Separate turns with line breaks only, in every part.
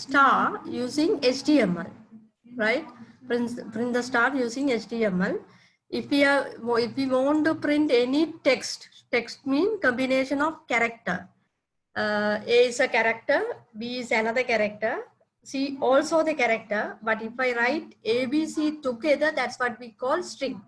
star using HTML, right? Print the star using HTML. If we want to print any text means combination of character. A is a character, B is another character, C also the character. But if I write A, B, C together, that's what we call string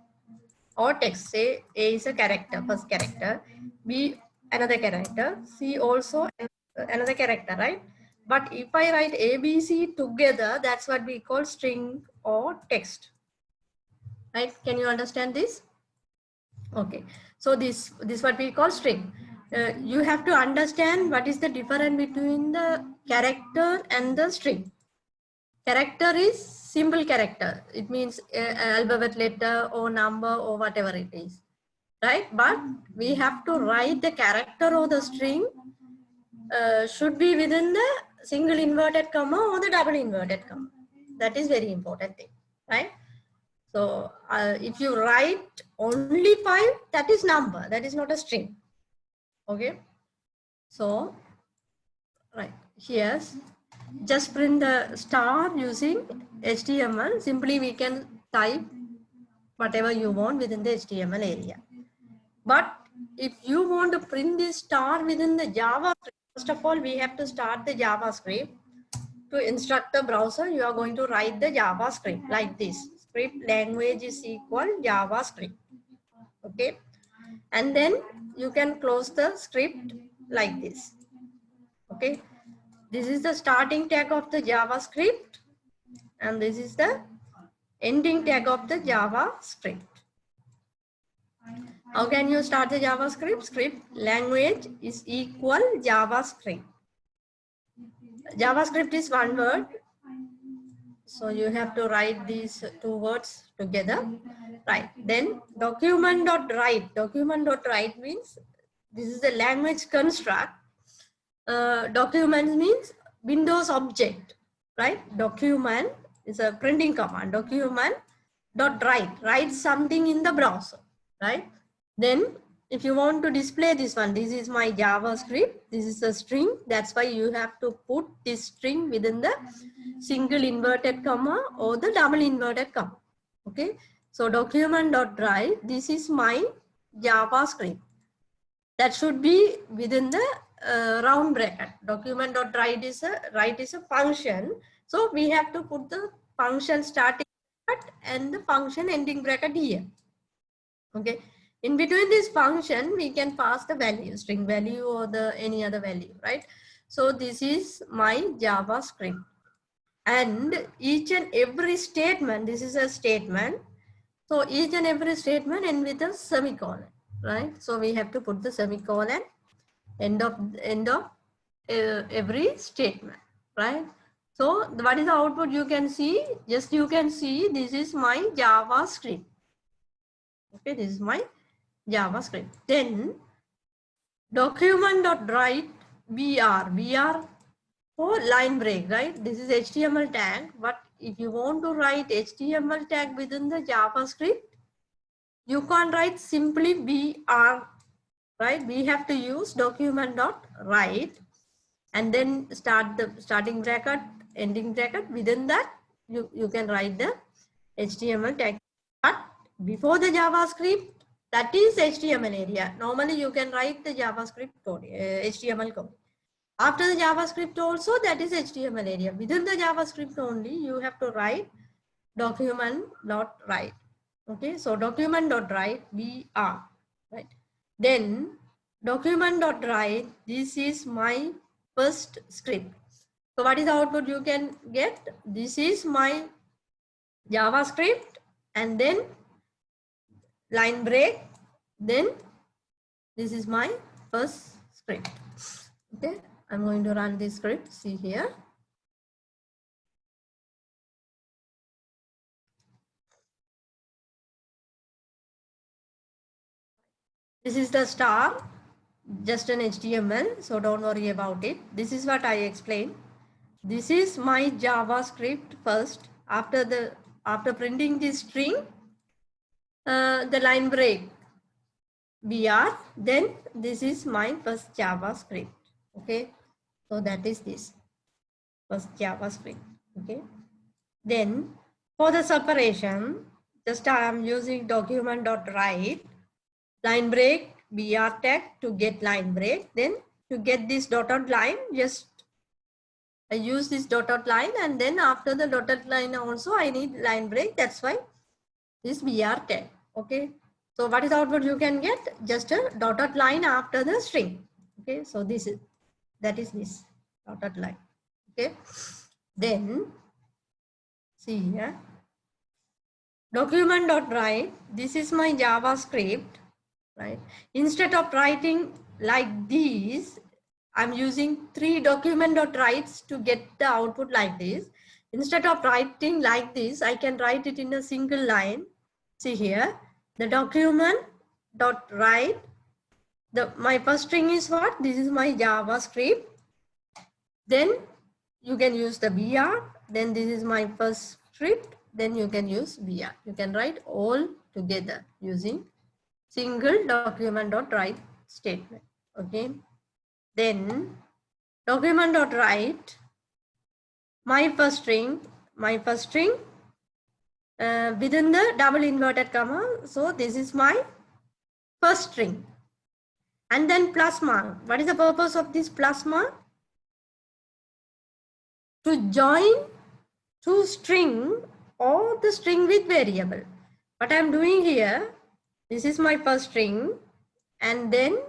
or text. Say A is a character, first character, B another character, C also another character, right? But if I write A, B, C together, that's what we call string or text, right? Can you understand this? Okay, so this what we call string. You have to understand what is the difference between the character and the string. Character is simple character. It means alphabet letter or number or whatever it is, right? But we have to write the character or the string should be within the single inverted comma or the double inverted comma. That is very important thing, right? So if you write only 5, that is number, that is not a string. Okay. So right here, just print the star using HTML. Simply we can type whatever you want within the HTML area. But if you want to print this star within the JavaScript, first of all, we have to start the JavaScript. To instruct the browser, you are going to write the JavaScript like this. Script language is equal JavaScript. Okay. And then you can close the script like this. Okay. This is the starting tag of the JavaScript. And this is the ending tag of the JavaScript. How can you start the JavaScript? Script language is equal JavaScript. JavaScript is one word. So you have to write these two words together. Right. Then document.write. Document.write means this is the language construct. Document means Windows object. Right. Document is a printing command. Document.write. Write something in the browser. Right. Then if you want to display this one, this is my JavaScript. This is a string. That's why you have to put this string within the single inverted comma or the double inverted comma. Okay. So document.write, this is my JavaScript. That should be within the round bracket. Document.write is a function. So we have to put the function starting bracket and the function ending bracket here. Okay. In between this function, we can pass the value, string value or the any other value, right? So this is my JavaScript. And each and every statement, this is a statement. So each and every statement end with a semicolon, right? So we have to put the semicolon end of every statement, right? So what is the output you can see? Just you can see this is my JavaScript. Okay, this is my JavaScript. Then document.write BR for line break, right? This is HTML tag, but if you want to write HTML tag within the JavaScript, you can't write simply BR, right? We have to use document.write and then start the starting bracket, ending bracket. Within that, you can write the HTML tag. But before the JavaScript, that is HTML area. Normally, you can write the JavaScript code, HTML code. After the JavaScript also, that is HTML area. Within the JavaScript only, you have to write document.write. Okay, so document.write BR, right? Then document.write, this is my first script. So what is the output you can get? This is my JavaScript and then line break. Then this is my first script. Okay, I'm going to run this script. See here. This is the star, just an HTML, so don't worry about it. This is what I explained. This is my JavaScript first. After printing this string, the line break BR, then this is my first JavaScript. Okay, so that is this. first JavaScript. Okay. Then for the separation, just I am using document.write, line break, br tag to get line break. Then to get this dotted line, just I use this dotted line, and then after the dotted line also I need line break. That's why this br tag. Okay. So what is the output you can get? Just a dotted line after the string. Okay. So this is, that is this dotted line. Okay. Then see here, document.write. This is my JavaScript, right? Instead of writing like this, I'm using 3 document.writes to get the output like this. Instead of writing like this, I can write it in a single line. See here, the document.write. My first string is what? This is my JavaScript. Then you can use the BR. Then this is my first script. Then you can use BR. You can write all together using single document.write statement. Okay. Then document.write, my first string within the double inverted comma. So this is my first string. And then plus mark. What is the purpose of this plus mark? To join to string or the string with variable. What I'm doing here, this is my first string, and then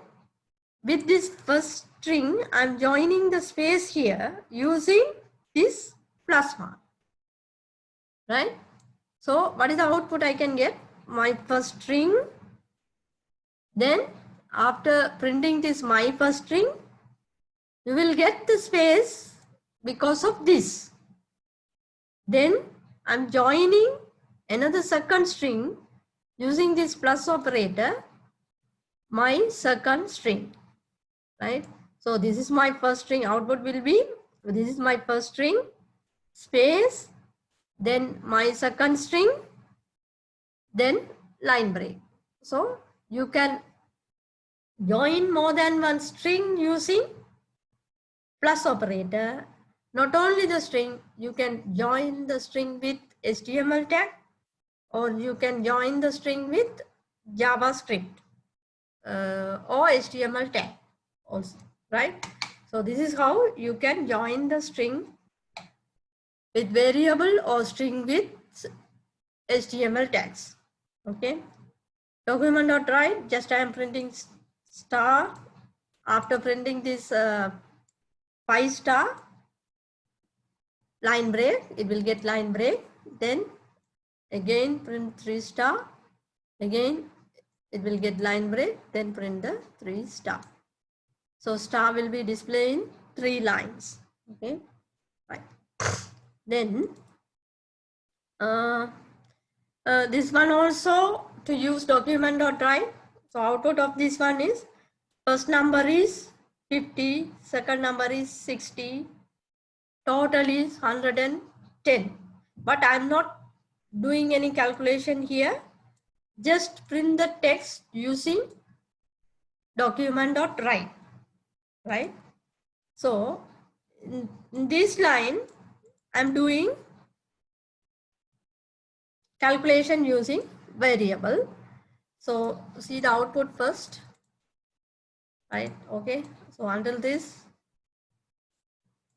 with this first string, I'm joining the space here using this plus mark, right? So what is the output I can get? My first string, then after printing this my first string, you will get the space because of this. Then I'm joining another second string using this plus operator, my second string, right? So this is my first string, output will be, this is my first string, space, then my second string, then line break. So you can join more than one string using plus operator. Not only the string, you can join the string with HTML tag, or you can join the string with JavaScript or HTML tag also, right? So this is how you can join the string with variable or string with HTML tags. Okay. Document.write, just I am printing star. After printing this 5 star, line break, it will get line break. Then again print 3 star, again it will get line break, then print the 3 star. So star will be displayed in 3 lines. Okay, right. Then this one also to use document.write. So output of this one is, first number is 50, second number is 60, total is 110. But I'm not doing any calculation here. Just print the text using document.write, right? So in this line, I'm doing calculation using variable. So see the output first, right? Okay. So until this,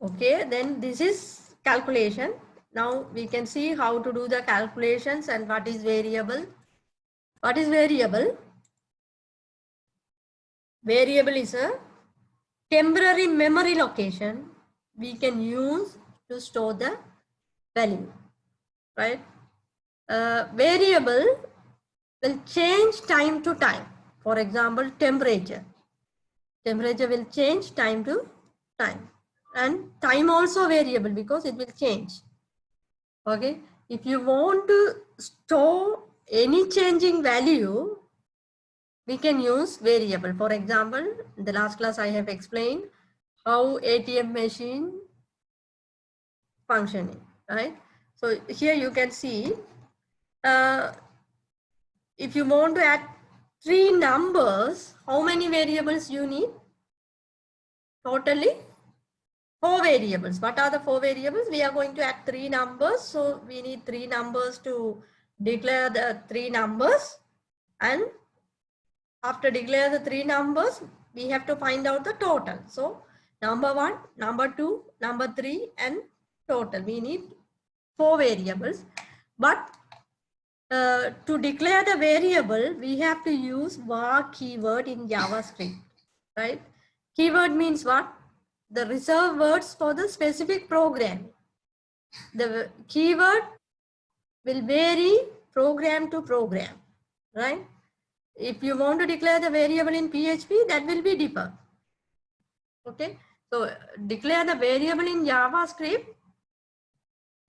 okay, then this is calculation. Now we can see how to do the calculations and what is variable. What is variable? Variable is a temporary memory location we can use to store the value, right? Variable will change time to time. For example, temperature. Temperature will change time to time. And time also variable because it will change. Okay. If you want to store any changing value, we can use variable. For example, in the last class I have explained how ATM machine functioning, right? So here you can see, if you want to add 3 numbers, how many variables you need? Totally 4 variables. What are the 4 variables? We are going to add 3 numbers. So we need 3 numbers to declare the 3 numbers. And after declare the 3 numbers, we have to find out the total. So number 1, number 2, number 3, and total. We need 4 variables. But to declare the variable, we have to use var keyword in JavaScript, right? Keyword means what? The reserved words for the specific program. The keyword will vary program to program, right? If you want to declare the variable in PHP, that will be differ. Okay, so declare the variable in JavaScript,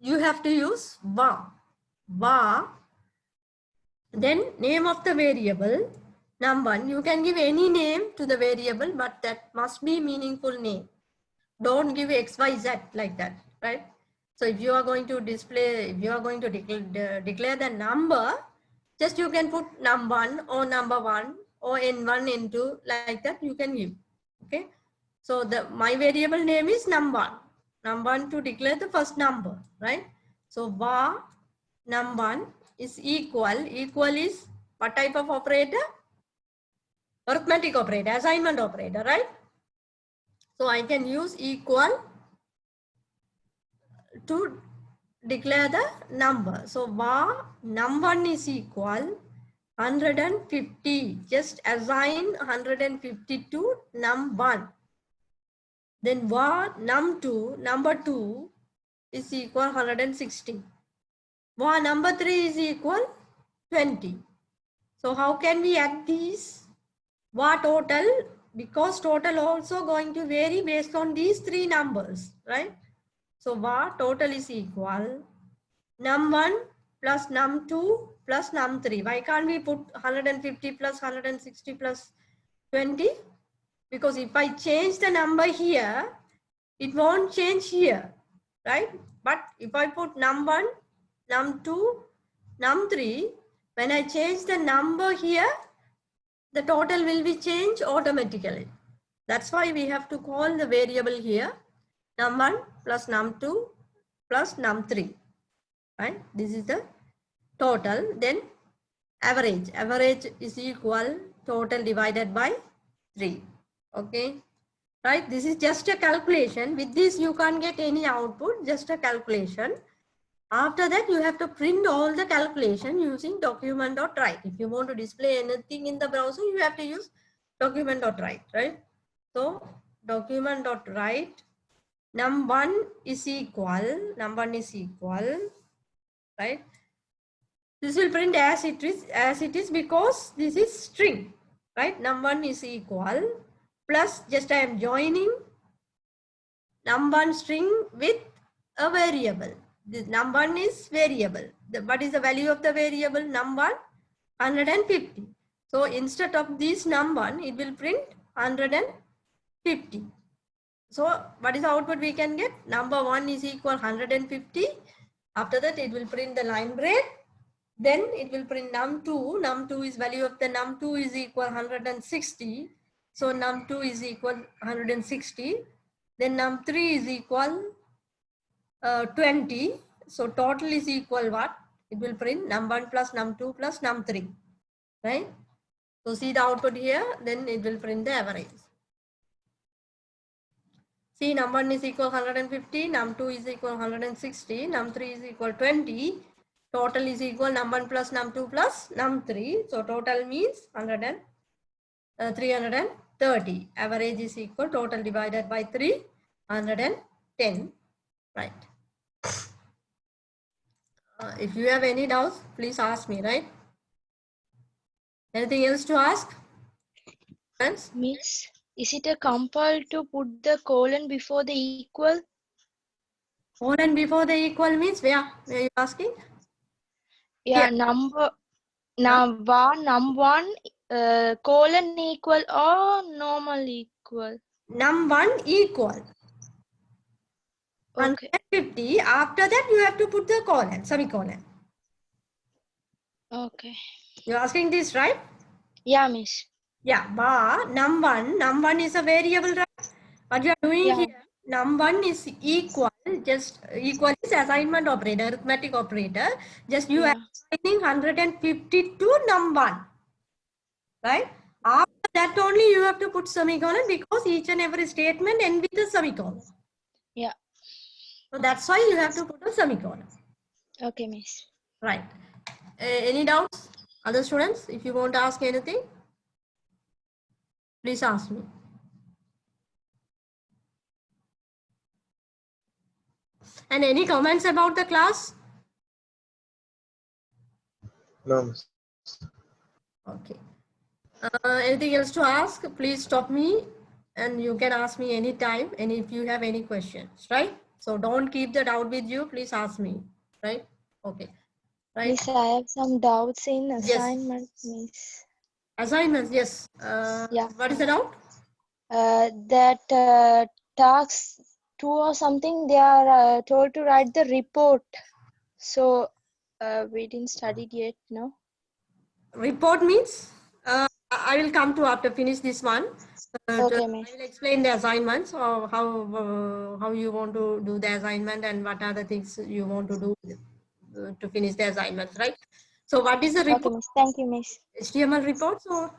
you have to use var. Var, then name of the variable, num1. You can give any name to the variable, but that must be meaningful name. Don't give XYZ like that, right? So if you are going to display, if you are going to declare the number, just you can put num1 or number 1 or n1, n2, like that you can give. Okay. So my variable name is num1. Num1 to declare the first number, right? So var num1 is equal. Equal is what type of operator? Arithmetic operator, assignment operator, right? So I can use equal to declare the number. So var num1 is equal 150. Just assign 150 to num1. Then var num2, number 2 is equal 160. Var number 3 is equal 20. So how can we add these? Var total, because total also going to vary based on these 3 numbers, right? So var total is equal num1 plus num2 plus num3. Why can't we put 150 plus 160 plus 20? Because if I change the number here, it won't change here, right? But if I put num1, num2, num3, when I change the number here, the total will be changed automatically. That's why we have to call the variable here num1 plus num2 plus num3, right? This is the total. Then average. Average is equal total divided by 3. Okay, right? This is just a calculation. With this, you can't get any output, just a calculation. After that, you have to print all the calculation using document.write. If you want to display anything in the browser, you have to use document.write, right? So document.write num1 is equal, num1 is equal, right? This will print as it is because this is string, right? Num1 is equal plus, just I am joining num1 string with a variable. This num1 is variable. What is the value of the variable? Num1 150. So instead of this num1, it will print 150. So what is the output we can get? Number 1 is equal 150. After that, it will print the line break. Then it will print num2. Num2 is value of the num2 is equal 160. So num2 is equal 160. Then num3 is equal 20. So total is equal what? It will print num1 plus num2 plus num3, right? So see the output here, then it will print the average. See, num1 is equal 150, num2 is equal 160, num3 is equal 20. Total is equal num1 plus num2 plus num3. So total means 330. Average is equal total divided by 3, 110. Right. If you have any doubts, please ask me, right? Anything else to ask? Friends?
Miss, is it a compile to put the colon before the equal?
Colon before the equal means where are you asking?
Yeah,
Here.
number num1 colon equal or normal equal?
Num1 equal.
Okay.
150. After that, you have to put the colon, semicolon.
Okay.
You're asking this, right?
Yeah, miss.
Yeah, bar num1. Num1 is a variable, right? What you are doing
Yeah.
here, num1 is equal, just equal is assignment operator, arithmetic operator. Just you are assigning 150 to num1, right? After that only you have to put semicolon because each and every statement ends with a semicolon.
Yeah.
So that's why you have to put a semicolon.
Okay, miss.
Right. Any doubts? Other students, if you want to ask anything, please ask me. And any comments about the class?
No, miss.
Okay. Anything else to ask? Please stop me and you can ask me anytime. And if you have any questions, right? So don't keep the doubt with you. Please ask me, right? Okay. Right.
Miss, I have some doubts in
Yes.
assignment, miss.
Assignments, yes.
Yeah.
What is the doubt?
That task 2 or something, they are told to write the report. So we didn't study it yet, no?
Report means I will come to after finish this one.
Okay,
I
miss.
will explain the assignments or how you want to do the assignment and what are the things you want to do to finish the assignments, right? So what is the
Okay,
report?
miss. Thank you, miss.
HTML reports or?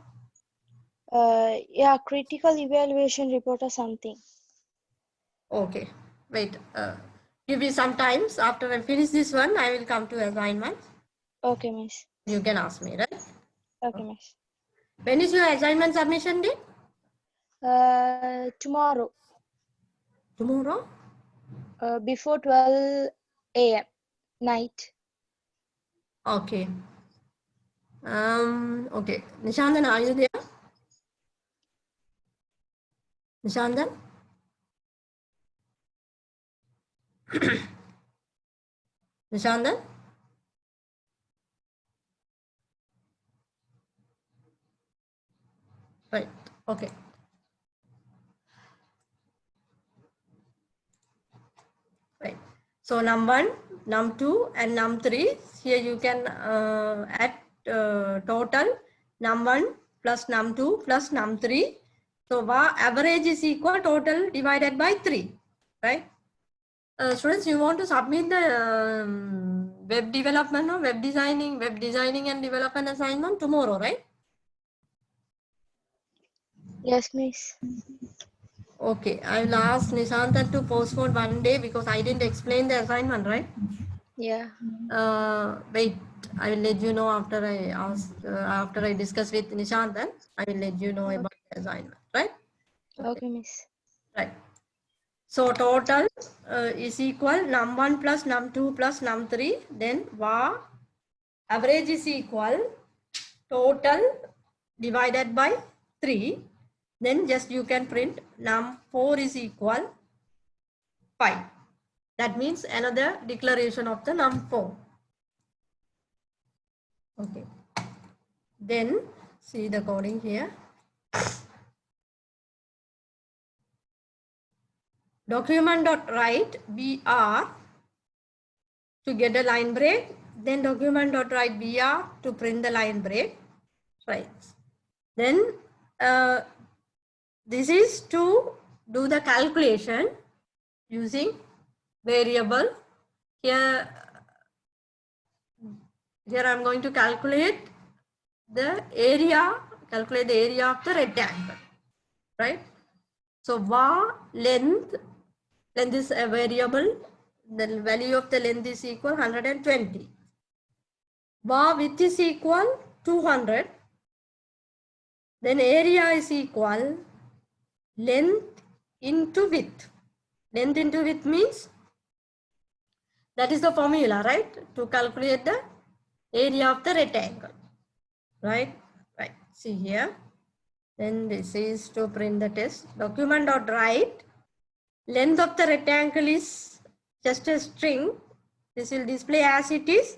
Yeah, critical evaluation report or something.
Okay, wait. Give me some times. After I finish this one, I will come to assignments.
Okay, miss.
You can ask me, right?
Okay, miss.
When is your assignment submission date?
Tomorrow,
Tomorrow?
before 12 a.m. night.
Okay. Okay. Nishandan, are you there? Nishandan? Nishandan? Right. Okay. Right. So num1, num2 and num3. Here you can add total num1 plus num2 plus num3. So average is equal total divided by 3. Right. Students, you want to submit the web development or web designing and development assignment tomorrow, right?
Yes, miss.
Okay, I will ask Nishanthan to postpone one day because I didn't explain the assignment, right?
Yeah.
Wait, I will let you know after I ask, after I discuss with Nishanthan, I will let you know about the assignment, right?
Okay, miss.
Right. So total is equal num1 plus num2 plus num3, then var average is equal total divided by 3, then just you can print num4 is equal 5. That means another declaration of the num4. Okay. Then see the coding here. Document.write BR to get a line break. Then document.write BR to print the line break. Right. Then this is to do the calculation using variable. Here I'm going to calculate the area of the rectangle, right? So var length is a variable. The value of the length is equal 120. Var width is equal 200. Then area is equal length into width. Length into width means that is the formula, right? To calculate the area of the rectangle, right? Right. See here. Then this is to print the test. Document.write length of the rectangle is just a string. This will display as it is,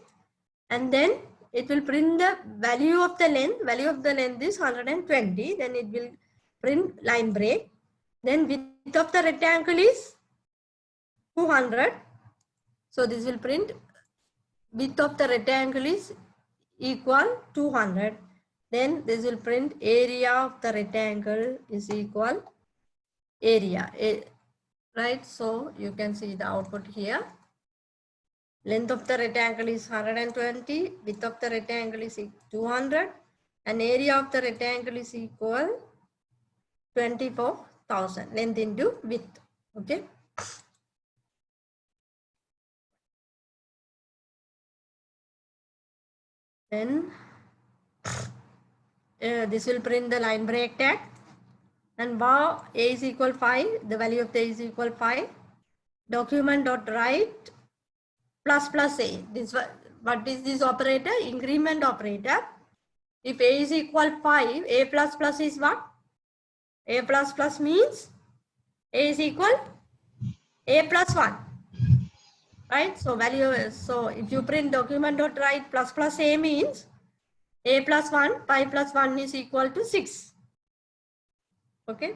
and then it will print the value of the length. Value of the length is 120. Then it will print line break. Then width of the rectangle is 200. So this will print width of the rectangle is equal 200. Then this will print area of the rectangle is equal area. right? So you can see the output here. Length of the rectangle is 120, width of the rectangle is 200, and area of the rectangle is equal 24,000, length into width. Okay. Then this will print the line break tag, and var a is equal 5, the value of the a is equal 5. Document dot write plus plus a. This what is this operator? Increment operator. If a is equal 5, a plus plus is what? A plus plus means a is equal a plus 1. Right? So value is, so if you print document dot write plus plus a means a plus 1, 5 plus 1 is equal to 6. Okay.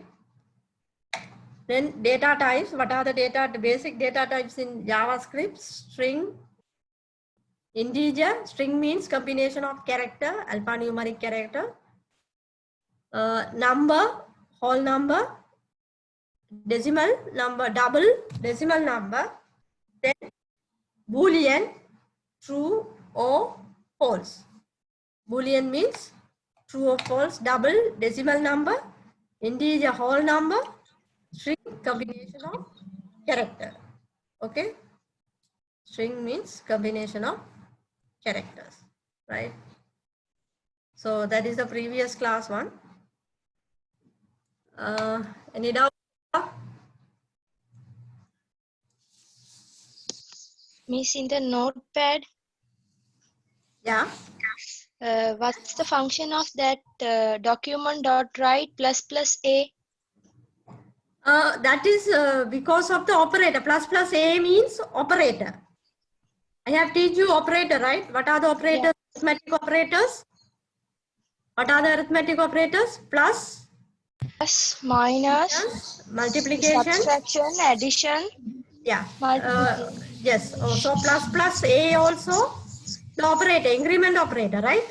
Then data types. What are the basic data types in JavaScript? String, integer. String means combination of character, alphanumeric character. Number, whole number, decimal number, double decimal number. Then Boolean, true or false. Boolean means true or false, double decimal number, integer whole number, string combination of character. Okay. String means combination of characters, right? So that is the previous class one. Any doubt?
Miss, in the notepad,
Yeah.
what's the function of that document dot write plus plus a?
That is because of the operator. Plus plus a means operator. I have teach you operator, right? What are the operators?
Yeah.
Arithmetic operators. What are the arithmetic operators? Plus,
Minus,
multiplication,
subtraction, addition.
yeah.
Multiplication.
Yes. Oh, so plus plus a also the operator, increment operator, right?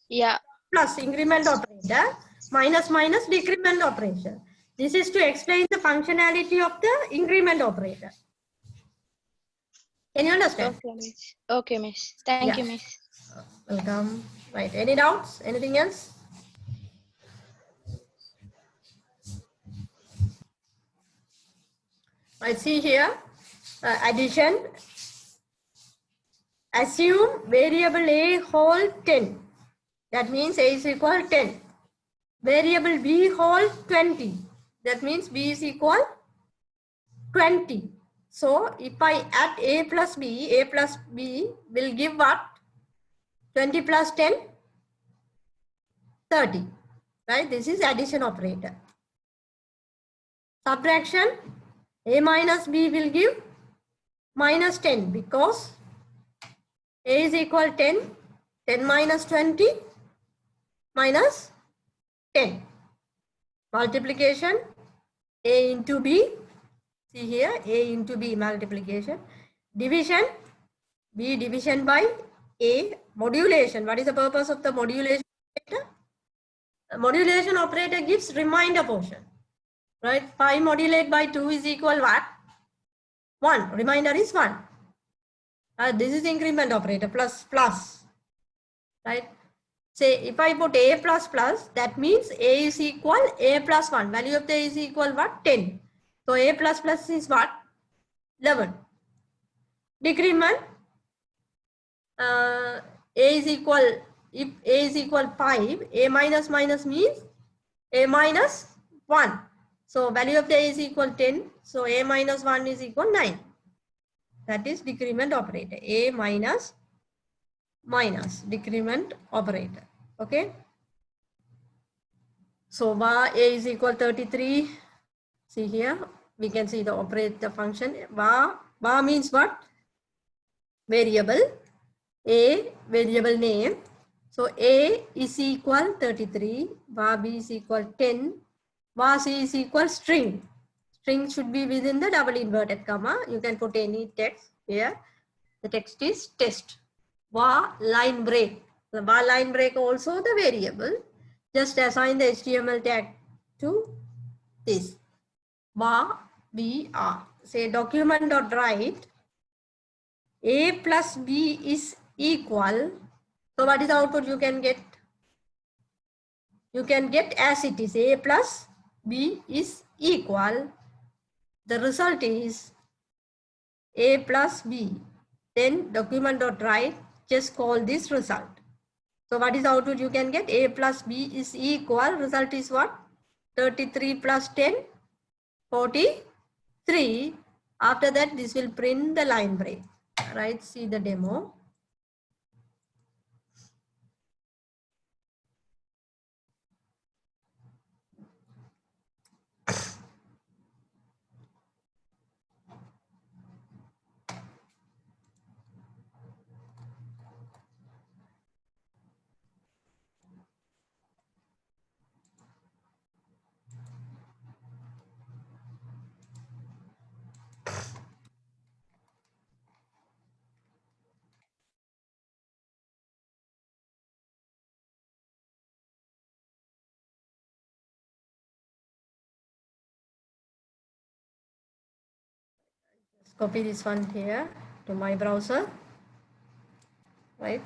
Yeah.
Plus increment operator, minus minus decrement operator. This is to explain the functionality of the increment operator. Can you understand?
Okay, miss. Okay, miss. Thank you, miss.
Welcome. Right. Any doubts? Anything else? I see here addition. Assume variable a whole 10. That means a is equal 10. Variable b whole 20. That means b is equal 20. So if I add a plus b will give what? 20 plus 10? 30. Right? This is addition operator. Subtraction, a minus b will give minus 10 because a is equal 10. 10 minus 20 minus 10. Multiplication, a into b. See here, a into b multiplication. Division, b division by a. Modulation. What is the purpose of the modulation operator? The modulation operator gives remainder portion. Right? 5 modulate by 2 is equal what? 1. Remainder is 1. This is increment operator plus plus. Right? Say if I put a plus plus, that means a is equal a plus 1. Value of the a is equal what? 10. So a plus plus is what? 11. Decrement, a is equal, if a is equal 5, a minus minus means a minus 1. So value of the a is equal 10. So a minus 1 is equal 9. That is decrement operator. A minus minus decrement operator. Okay. So var a is equal 33. See here, we can see the operator function. Var means what? Variable. A variable name. So a is equal 33. Var b is equal 10. Var c is equal string. String should be within the double inverted comma. You can put any text here. The text is test. Var line break. The var line break also the variable. Just assign the HTML tag to this. Var BR. Say document.write A plus B is equal. So what is the output you can get? You can get as it is. A plus B is equal. The result is A plus B. Then document.write, just call this result. So what is the output you can get? A plus B is equal. Result is what? 33 plus 10, 43. After that, this will print the line break. Right? See the demo. Let's copy this one here to my browser. Right?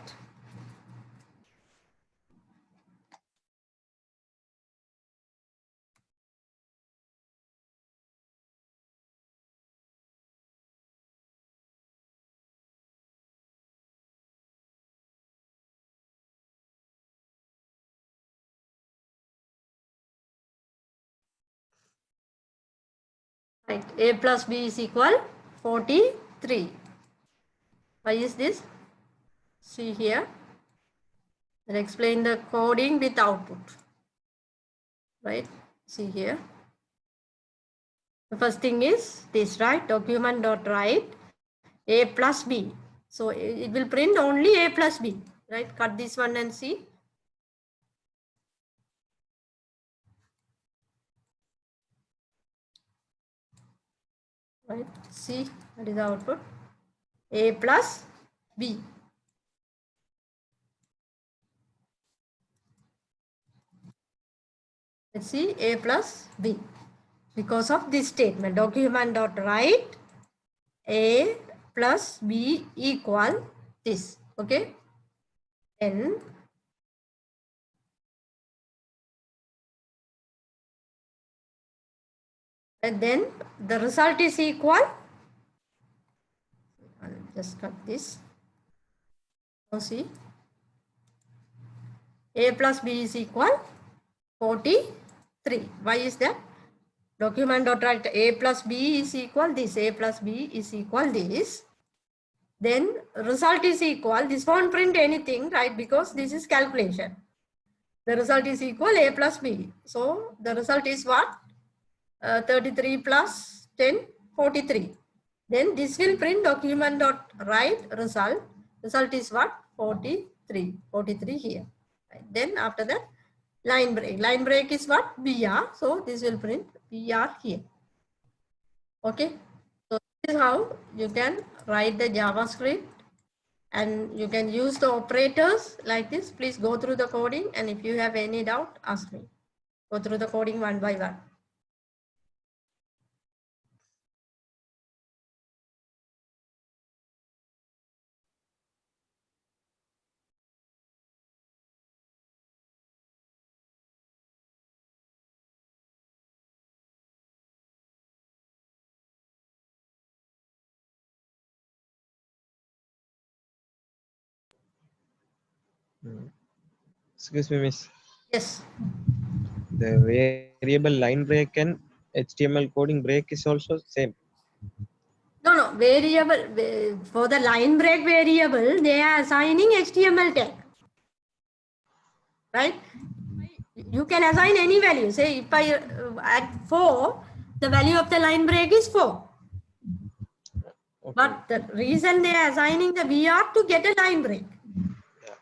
Right. A plus B is equal 43. Why is this? See here. I'll explain the coding with output. Right? See here. The first thing is this, right? Document.write A plus B. So it will print only A plus B. Right? Cut this one and see. Right? See what is the output? A plus B. Let's see A plus B. Because of this statement, document.write A plus B equal this. Okay. Then and then the result is equal. I'll just cut this. Now see. A plus B is equal 43. Why is that? Document.write A plus B is equal this. A plus B is equal this. Then result is equal. This won't print anything, right? Because this is calculation. The result is equal A plus B. So the result is what? 33 plus 10, 43. Then this will print document.write result. Result is what? 43. 43 here. Right. Then after that, line break. Line break is what? BR. So this will print BR here. Okay. So this is how you can write the JavaScript and you can use the operators like this. Please go through the coding, and if you have any doubt, ask me. Go through the coding one by one.
Excuse me, miss.
Yes.
The variable line break and HTML coding break is also same.
No, variable, for the line break variable, they are assigning HTML tag. Right? You can assign any value. Say if I add 4, the value of the line break is 4.
Okay.
But the reason they are assigning the BR to get a line break.
Yeah.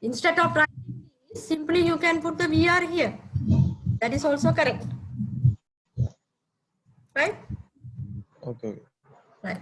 Instead of writing this, simply you can put the BR here. That is also correct. Right?
Okay.
Right.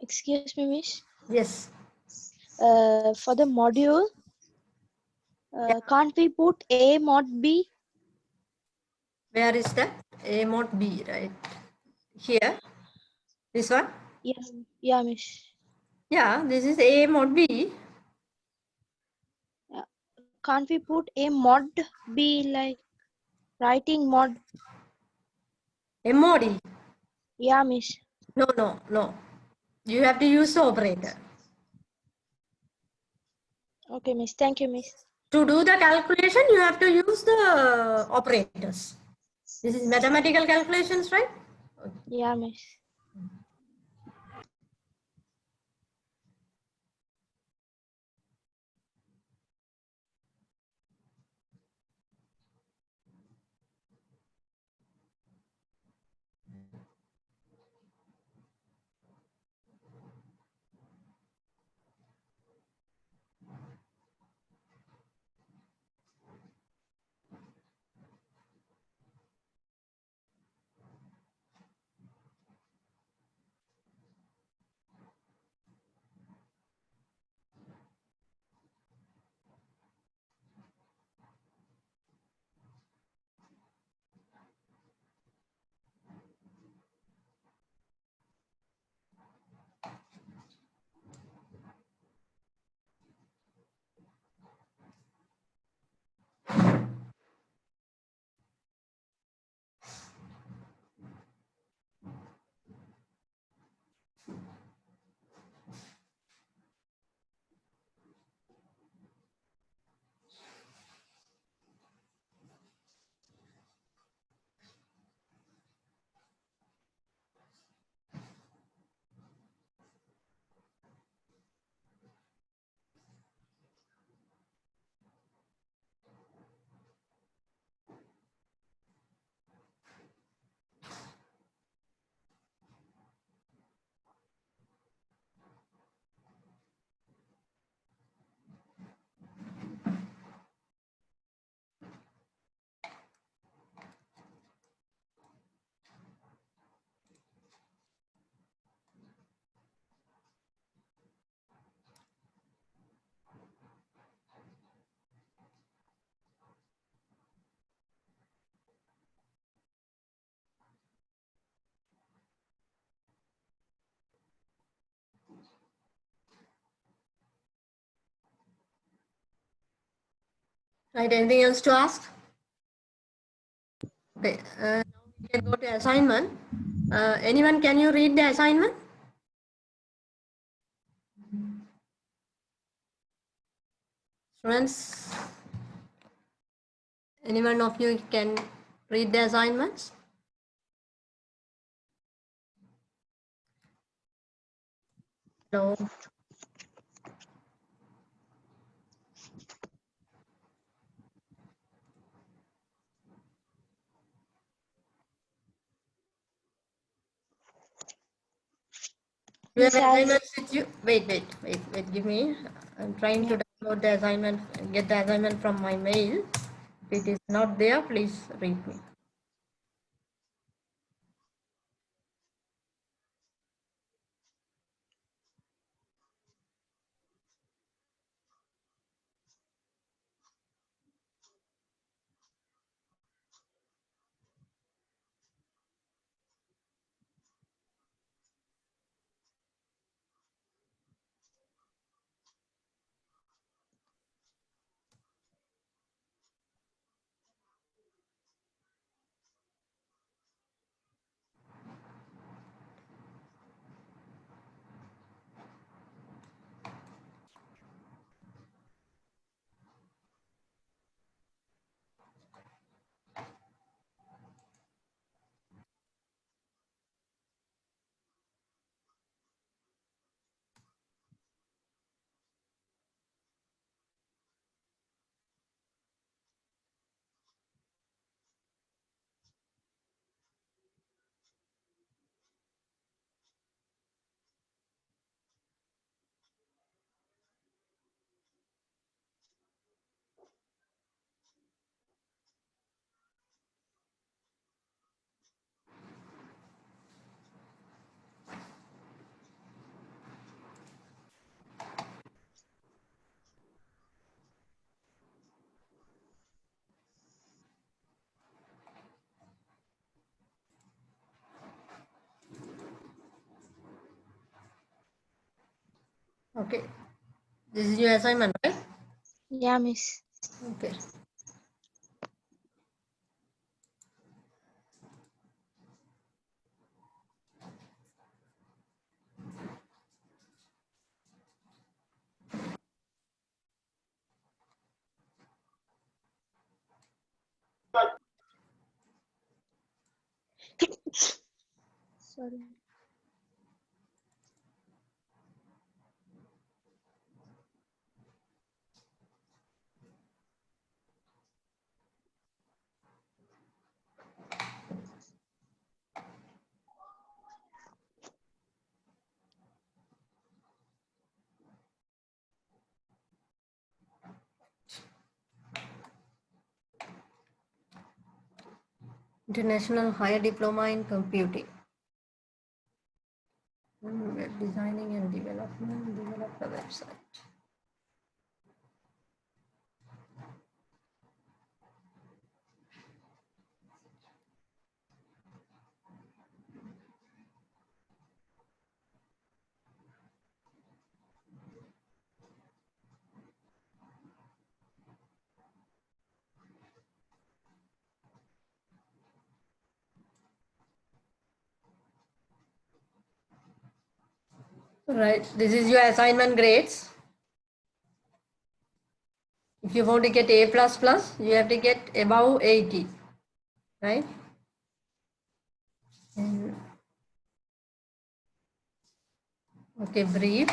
Excuse me, Miss.
Yes.
For the module, can't we put A mod B?
Where is that? A mod B, right? Here. This one?
Yeah, Miss.
Yeah, this is A mod B.
Can't we put A mod B, like writing mod?
MOD.
Yeah, Miss.
No, no, no. You have to use the operator.
Okay, Miss. Thank you, Miss.
To do the calculation, you have to use the operators. This is mathematical calculations, right?
Yeah, Miss.
Right, anything else to ask? Okay, now we can go to assignment. Anyone, can you read the assignment? Students, anyone of you can read the assignments? No. You have
Miss, as
assignments with you? Wait, give me. I'm trying to download the assignment, get the assignment from my mail. If it is not there, please read me. Okay. This is your assignment, right?
Yeah, miss.
Okay.
Sorry.
International Higher Diploma in Computing. Web designing and development, develop a website. Right, this is your assignment grades. If you want to get A++, you have to get above 80, right? And, okay, brief.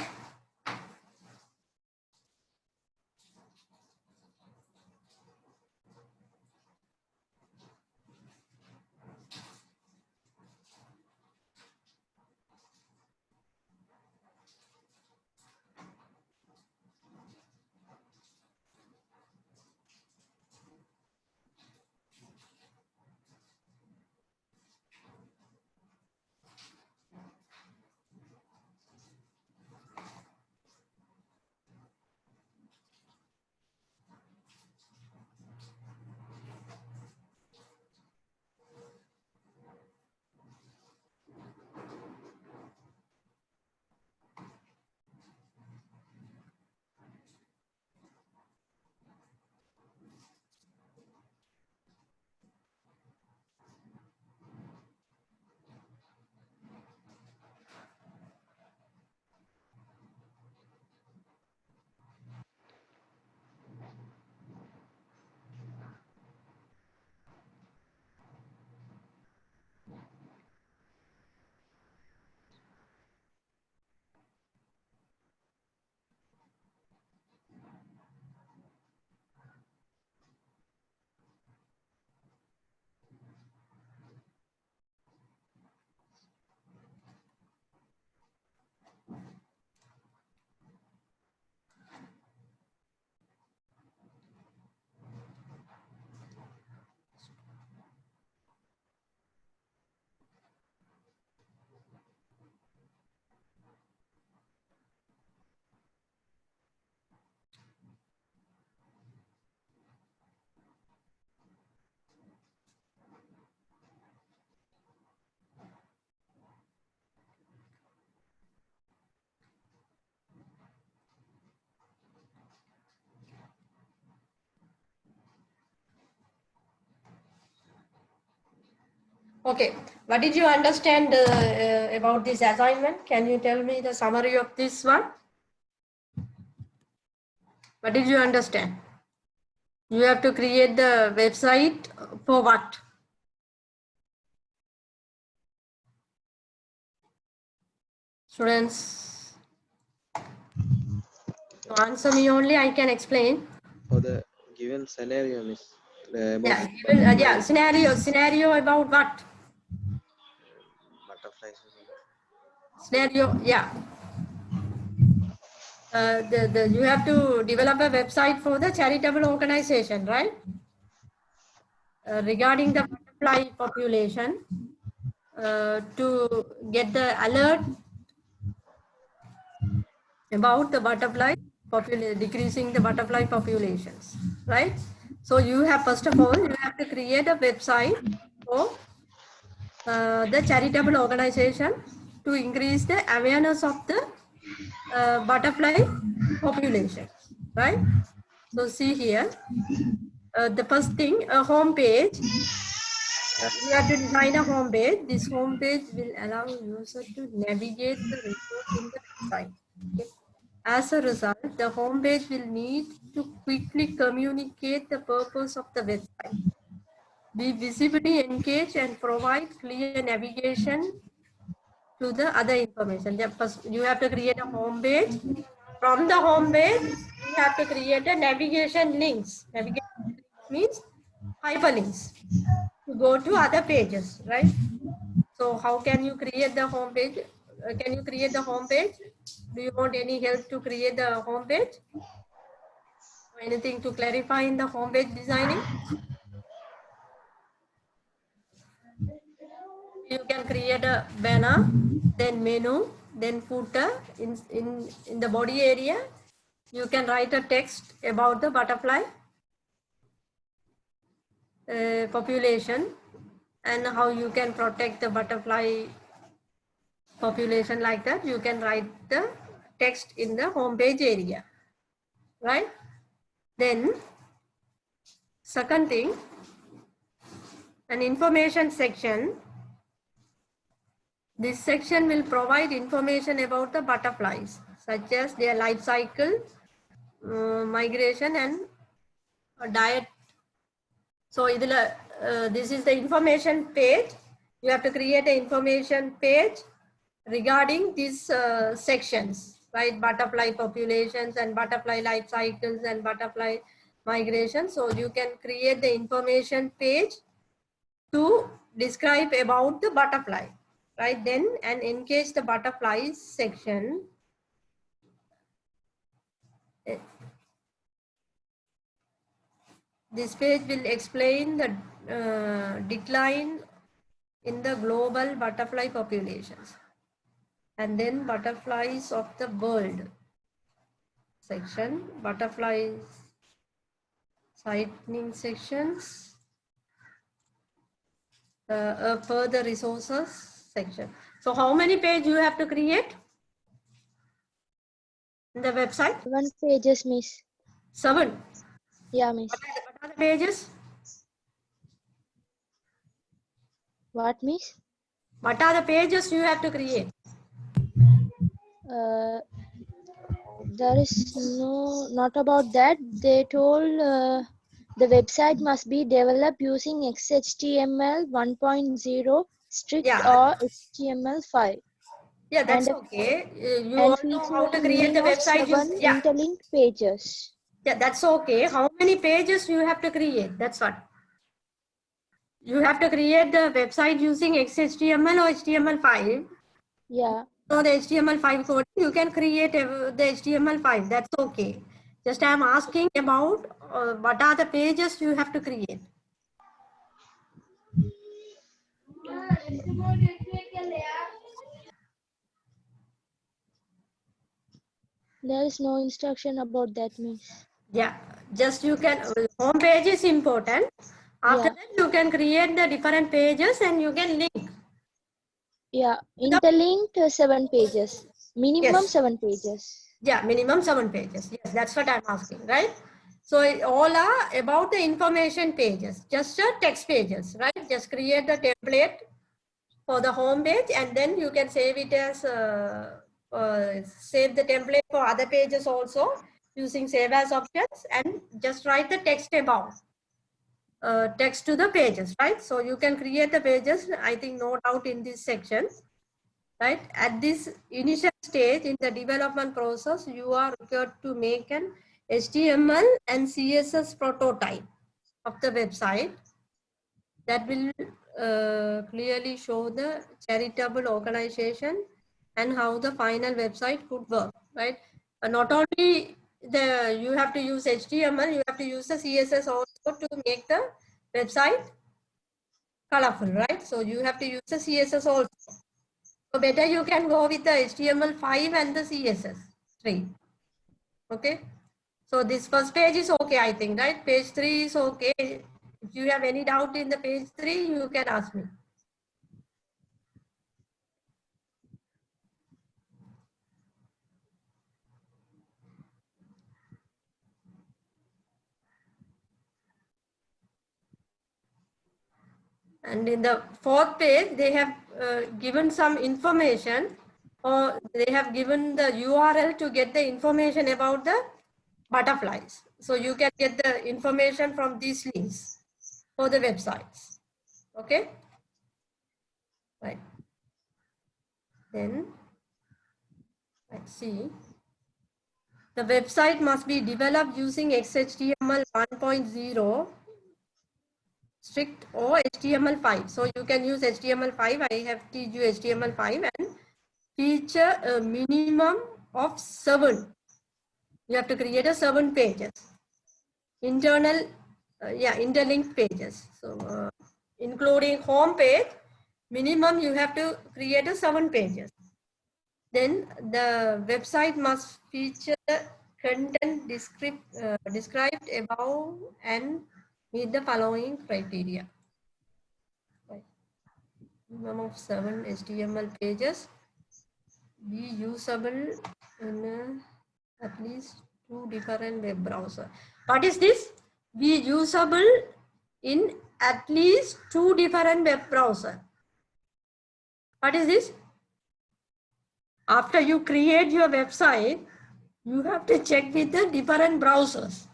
Okay, what did you understand about this assignment? Can you tell me the summary of this one? What did you understand? You have to create the website for what? Students, to answer me only, I can explain.
For the given scenario, miss.
Yeah, yeah, scenario about what?
Butterflies.
Scenario, yeah. You have to develop a website for the charitable organization, right? Regarding the butterfly population, to get the alert about the butterfly population, decreasing the butterfly populations, right? So you have, first of all, you have to create a website for the charitable organization to increase the awareness of the butterfly population, right? So see here, the first thing, a home page. You have to design a home page. This home page will allow user to navigate the report in the website. Okay. As a result, the home page will need to quickly communicate the purpose of the website, be visibly engaged, and provide clear navigation to the other information. First, you have to create a home page. From the home page, you have to create a navigation links. Navigation links means hyperlinks to go to other pages, right? So how can you create the home page? Can you create the home page? Do you want any help to create the home page? Or anything to clarify in the home page designing? You can create a banner, then menu, then footer. In the body area, you can write a text about the butterfly population and how you can protect the butterfly population. Like that, you can write the text in the home page area, right? Then second thing, an information section. This section will provide information about the butterflies, such as their life cycle, migration, and diet. So this is the information page. You have to create an information page regarding these sections, right? Butterfly populations and butterfly life cycles and butterfly migration. So you can create the information page to describe about the butterfly, right? Then and engage the butterflies section. This page will explain the decline in the global butterfly populations, and then butterflies of the world section, butterflies sighting sections, further resources section. So how many pages you have to create in the website?
7 pages, miss.
7.
Yeah, miss.
What are the pages?
What, miss?
What are the pages you have to create?
There is not about that. They told the website must be developed using XHTML 1.0 strict
Yeah,
or HTML5
yeah, that's
and
okay. You
and
all know how to
featuring
create the
minimum of
website.
7
Yeah,
interlinked pages.
yeah, that's okay. How many pages you have to create? That's what. You have to create the website using XHTML or HTML5.
Yeah.
So the HTML5 code, you can create the HTML5. That's okay. Just I'm asking about what are the pages you have to create.
There is no instruction about that, miss.
Yeah, just you can, home page is important. After
Yeah.
that, you can create the different pages and you can link.
Yeah, interlinked 7 pages. Minimum
Yes.
7 pages.
Yeah, minimum 7 pages. Yes, that's what I'm asking, right? So all are about the information pages, just text pages, right? Just create the template for the home page and then you can save it as, save the template for other pages also using save as options and just write the text about. Text to the pages, right? So you can create the pages, I think no doubt in this section, right? At this initial stage in the development process, you are required to make an HTML and CSS prototype of the website that will clearly show the charitable organization and how the final website could work, right? Not only you have to use HTML, you have to use the CSS also to make the website colorful, right? So you have to use the CSS also. So better you can go with the HTML5 and the CSS3. Okay. So this first page is okay, I think, right? Page 3 is okay. If you have any doubt in the page 3, you can ask me. And in the fourth page, they have given some information, or they have given the URL to get the information about the butterflies. So you can get the information from these links for the websites. Okay. Right. Then let's see. The website must be developed using XHTML 1.0 strict or HTML5. So you can use HTML5. I have teach you HTML5 and feature a minimum of 7. You have to create a 7 pages. Internal, interlinked pages. So including home page, minimum you have to create a 7 pages. Then the website must feature content described above and meet the following criteria. Right. Minimum of 7 HTML pages, be usable in at least 2 different web browsers. What is this? Be usable in at least 2 different web browsers. What is this? After you create your website, you have to check with the different browsers.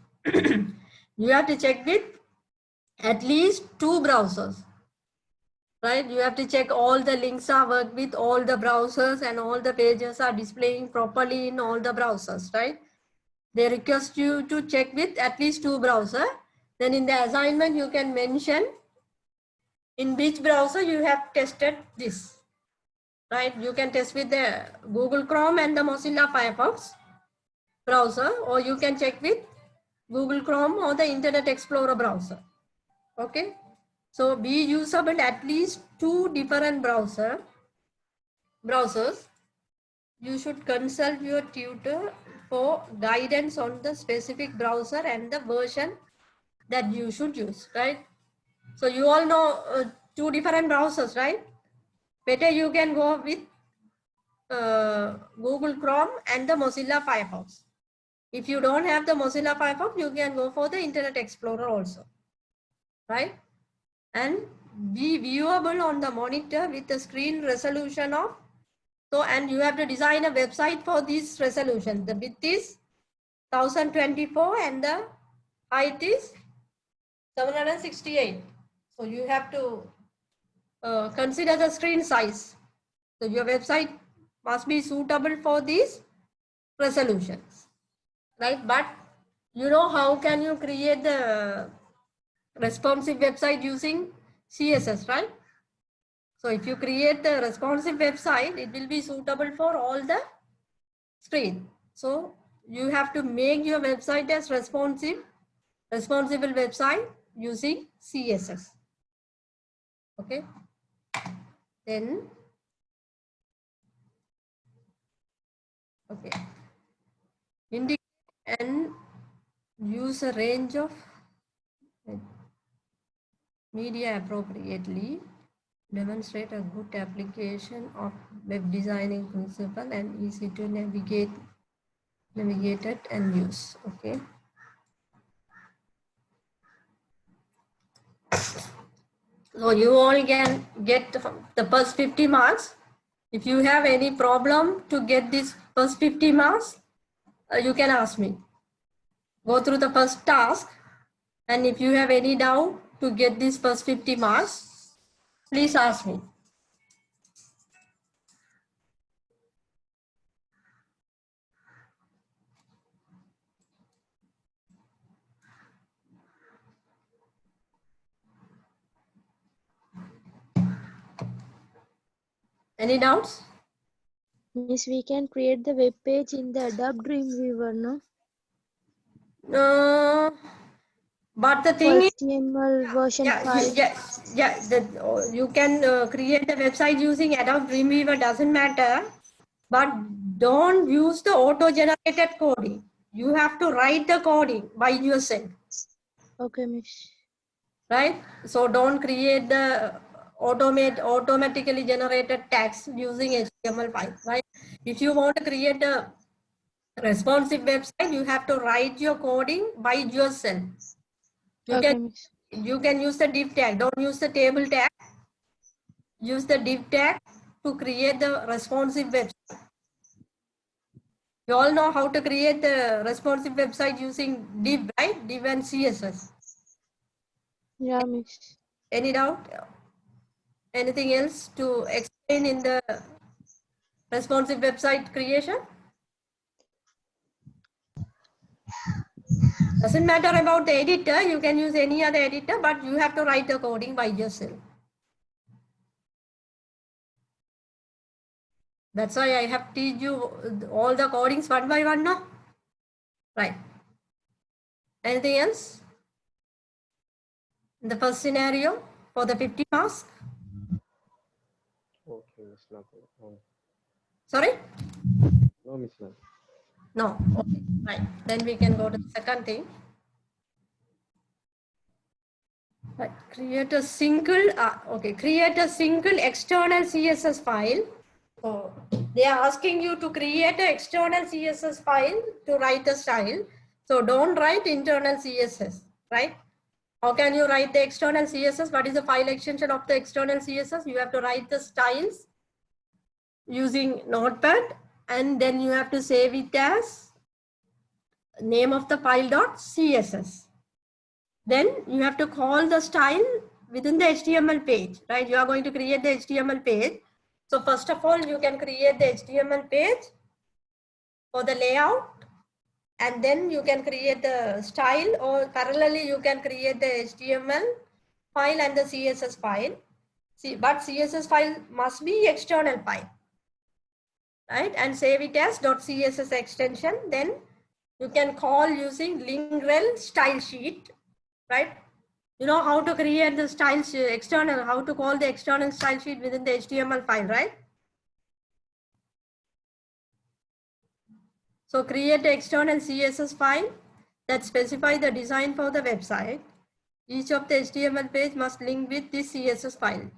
You have to check with at least 2 browsers, right? You have to check all the links are work with all the browsers and all the pages are displaying properly in all the browsers, right? They request you to check with at least 2 browsers. Then in the assignment, you can mention in which browser you have tested this. Right, you can test with the Google Chrome and the Mozilla Firefox browser, or you can check with Google Chrome or the Internet Explorer browser. Okay, so be usable at least 2 different browsers. You should consult your tutor for guidance on the specific browser and the version that you should use. Right, so you all know 2 different browsers, right? Better you can go with Google Chrome and the Mozilla Firefox. If you don't have the Mozilla Firefox, you can go for the Internet Explorer also, right? And be viewable on the monitor with the screen resolution of, so, and you have to design a website for this resolution. The width is 1024 and the height is 768. So you have to consider the screen size. So your website must be suitable for these resolutions, right? But you know how can you create the responsive website using CSS, right? So if you create the responsive website, it will be suitable for all the screen. So you have to make your website as responsible website using CSS. Okay. Then, okay. Indicate and use a range of media appropriately. Demonstrate a good application of web designing principle and easy to navigate it and use. Okay. So you all can get the first 50 marks. If you have any problem to get this first 50 marks, you can ask me. Go through the first task, and if you have any doubt to get this first 50 marks, please ask me. Any doubts?
Miss, we can create the web page in the Adobe Dreamweaver, no?
But the thing is,
HTML version 5.
you can create a website using Adobe Dreamweaver, doesn't matter. But don't use the auto-generated coding. You have to write the coding by yourself.
Okay, Miss.
Right? So don't create the automatically generated text using HTML5, right? If you want to create a responsive website, you have to write your coding by yourself. You can use the div tag. Don't use the table tag. use the div tag to create the responsive website. You all know how to create the responsive website using div, right? Div and CSS.
Yeah, miss.
Any doubt? Anything else to explain in the responsive website creation? Doesn't matter about the editor, you can use any other editor, but you have to write the coding by yourself. That's why I have teach you all the codings one by one now. Right. Anything else? In the first scenario for the 50 marks?
Okay, Miss. No.
Sorry?
No, Miss. No.
No. Okay. Right. Then we can go to the second thing. Right. Create a single external CSS file. So they are asking you to create an external CSS file to write a style. So don't write internal CSS, right? How can you write the external CSS? What is the file extension of the external CSS? You have to write the styles using Notepad, and then you have to save it as name of the file.css. Then you have to call the style within the HTML page, right? You are going to create the HTML page. So first of all, you can create the HTML page for the layout, and then you can create the style, or parallelly you can create the HTML file and the CSS file. See, but CSS file must be external file, right? And save it as .css extension. Then you can call using linkrel style sheet, right? You know how to create the style external, how to call the external style sheet within the HTML file, right? So create the external CSS file that specify the design for the website. Each of the HTML page must link with this CSS file,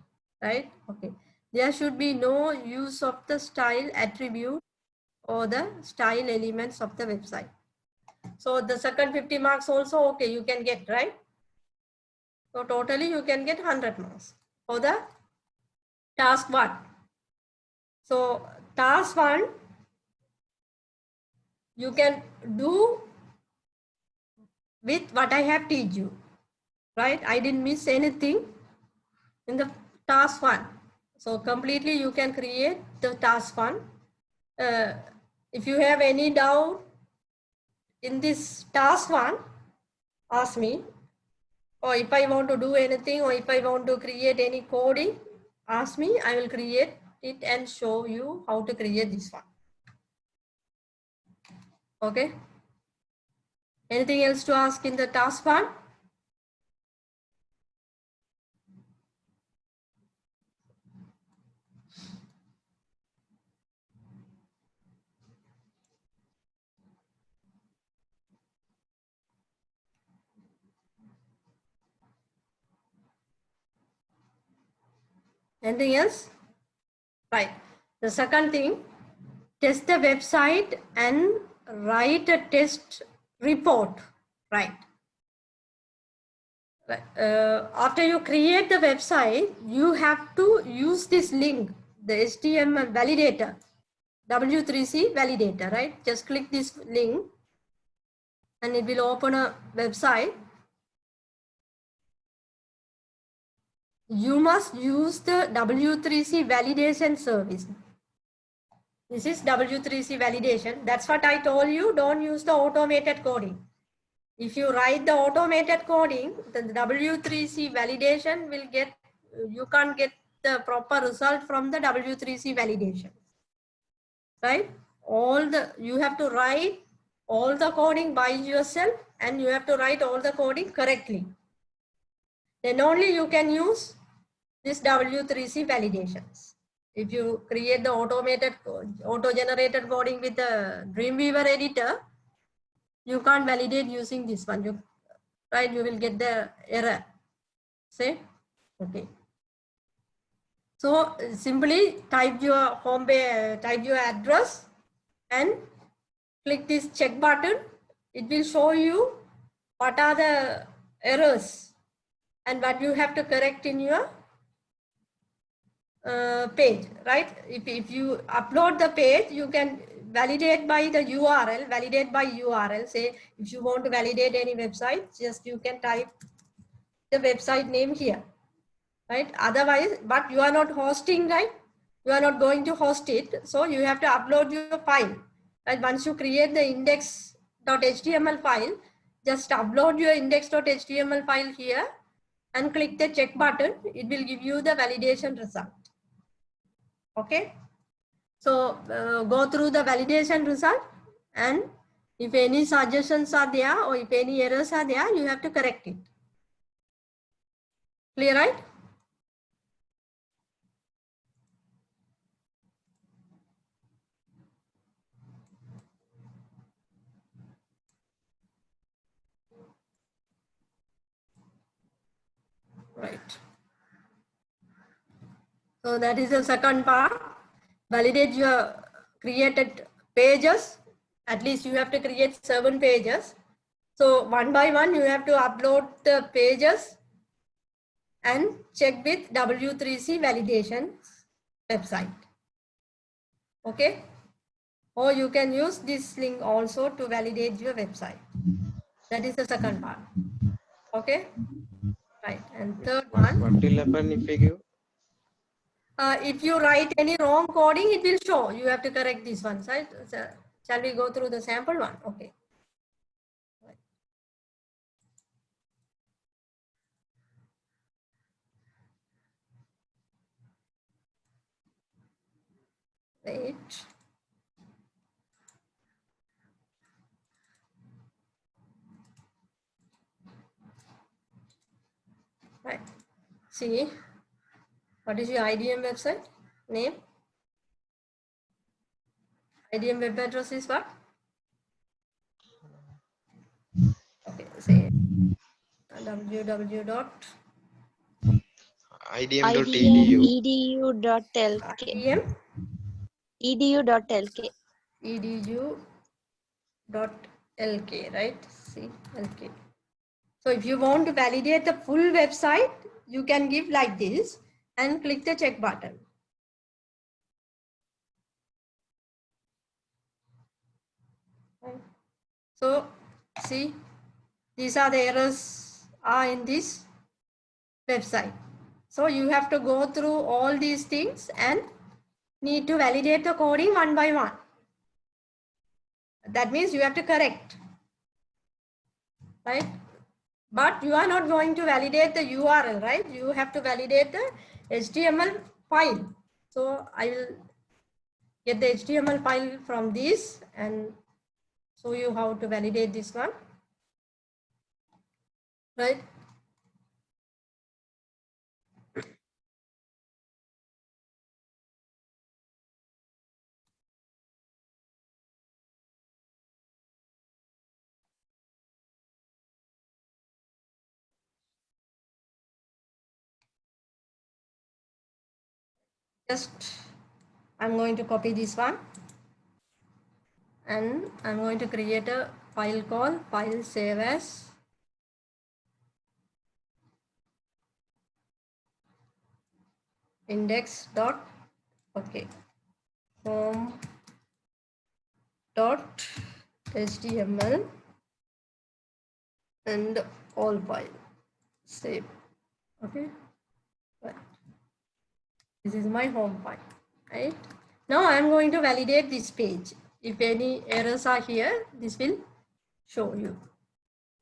right? Okay. There should be no use of the style attribute or the style elements of the website. So the second 50 marks also, okay, you can get, right? So totally you can get 100 marks for the task 1. So task 1, you can do with what I have teach you, right? I didn't miss anything in the task 1. So completely you can create the task 1. If you have any doubt in this task 1, ask me. Or if I want to do anything, or if I want to create any coding, ask me. I will create it and show you how to create this one. Okay. Anything else to ask in the task 1? Anything else? Right. The second thing, test the website and write a test report. Right. After you create the website, you have to use this link, the HTML validator, W3C validator, right? Just click this link and it will open a website. You must use the W3C validation service. This is W3C validation. That's what I told you. Don't use the automated coding. If you write the automated coding, then the W3C validation will get, you can't get the proper result from the W3C validation, right? You have to write all the coding by yourself, and you have to write all the coding correctly. Then only you can use this W3C validations. If you create the automated, auto-generated coding with the Dreamweaver editor, you can't validate using this one, right? You will get the error. Say, okay. So simply type your home page, type your address and click this check button. It will show you what are the errors and what you have to correct in your page, right? If you upload the page, you can validate by the URL, validate by URL. Say, if you want to validate any website, just you can type the website name here, right? Otherwise, but you are not hosting, right? You are not going to host it. So you have to upload your file, right? Once you create the index.html file, just upload your index.html file here and click the check button. It will give you the validation result. Okay. So go through the validation result, and if any suggestions are there or if any errors are there, you have to correct it. Clear, right? Right. So that is the second part. Validate your created pages. At least you have to create 7 pages. So one by one, you have to upload the pages and check with W3C validation website. Okay. Or you can use this link also to validate your website. That is the second part. Okay. Right. And third one.
What will happen if we give?
If you write any wrong coding, it will show. You have to correct this one, right? So, shall we go through the sample one? Okay. Wait. Right. See, what is your IDM website name? IDM web address is what? Okay, say www.
idm.edu.
edu.lk.
IDM
edu.lk.
edu.lk, right? See, LK. So if you want to validate the full website, you can give like this and click the check button. So see, these are the errors are in this website. So you have to go through all these things and need to validate the coding one by one. That means you have to correct, right? But you are not going to validate the URL, right? You have to validate the HTML file. So I will get the HTML file from this and show you how to validate this one, right? Just I'm going to copy this one and I'm going to create a file called file save as index dot okay home dot html and all file save. Okay, right. This is my home file, right? Now I'm going to validate this page. If any errors are here, this will show you.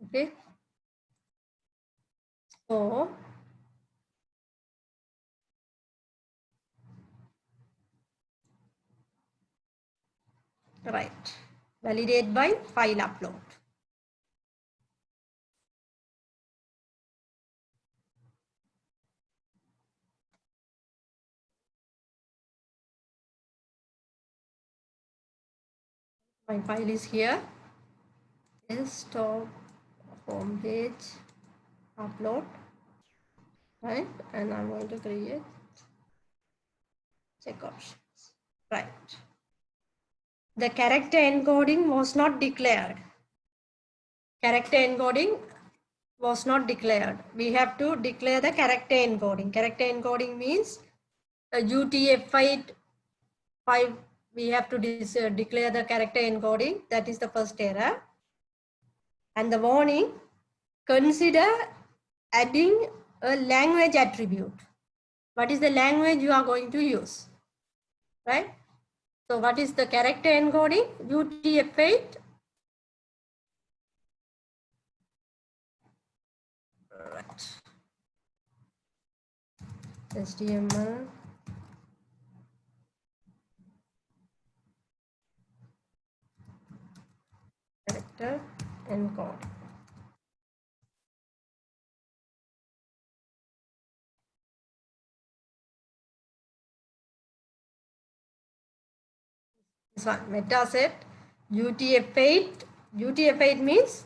Okay, so right, validate by file upload. My file is here. Desktop home page upload, right? And I'm going to create check options, right? The character encoding was not declared. Character encoding was not declared. We have to declare the character encoding. Character encoding means UTF-8 5, we have to declare the character encoding. That is the first error. And the warning, consider adding a language attribute. What is the language you are going to use, right? So what is the character encoding? UTF-8. Right. HTML. Character encode. This one, meta set, UTF-8. UTF-8 means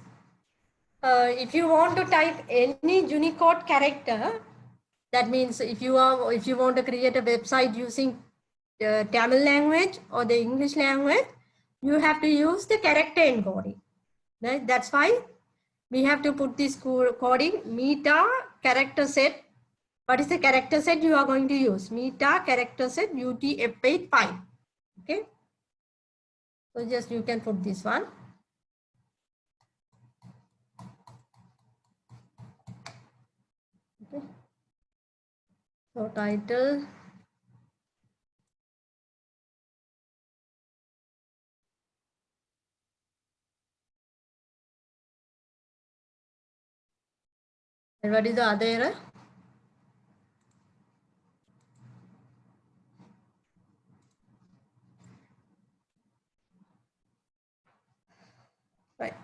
if you want to type any Unicode character, that means if you want to create a website using Tamil language or the English language, you have to use the character encoding. Right? That's why we have to put this coding meta character set. What is the character set you are going to use? Meta character set UTF-8 5. Okay. So just you can put this one. Okay. So title. And what is the other error? Right.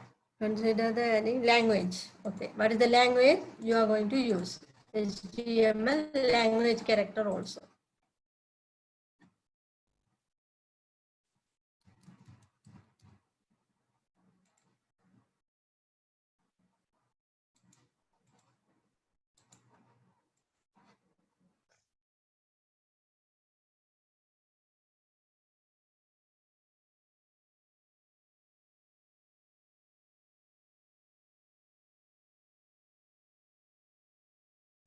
Consider the language. Okay. What is the language you are going to use? HTML language character also.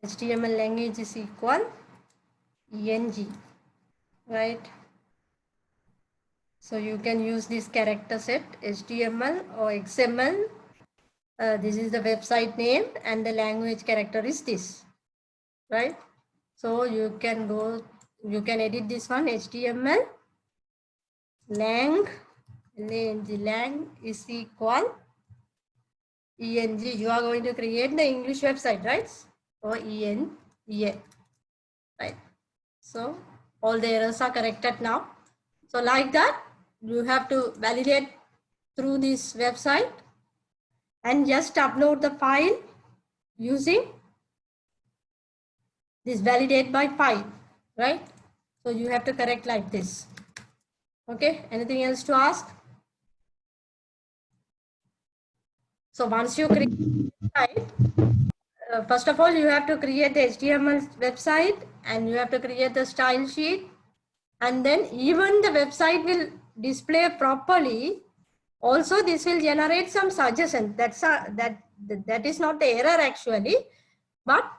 HTML language is equal ENG, right? So you can use this character set HTML or XML. This is the website name and the language character is this, right? So you can edit this one HTML lang is equal ENG. You are going to create the English website, right? Or EN, right? So all the errors are corrected now. So like that, you have to validate through this website and just upload the file using this validate by file, right? So you have to correct like this. Okay, anything else to ask? So once you create the website, first of all, you have to create the HTML website and you have to create the style sheet. And then even the website will display properly. Also, this will generate some suggestions. That is not the error actually. But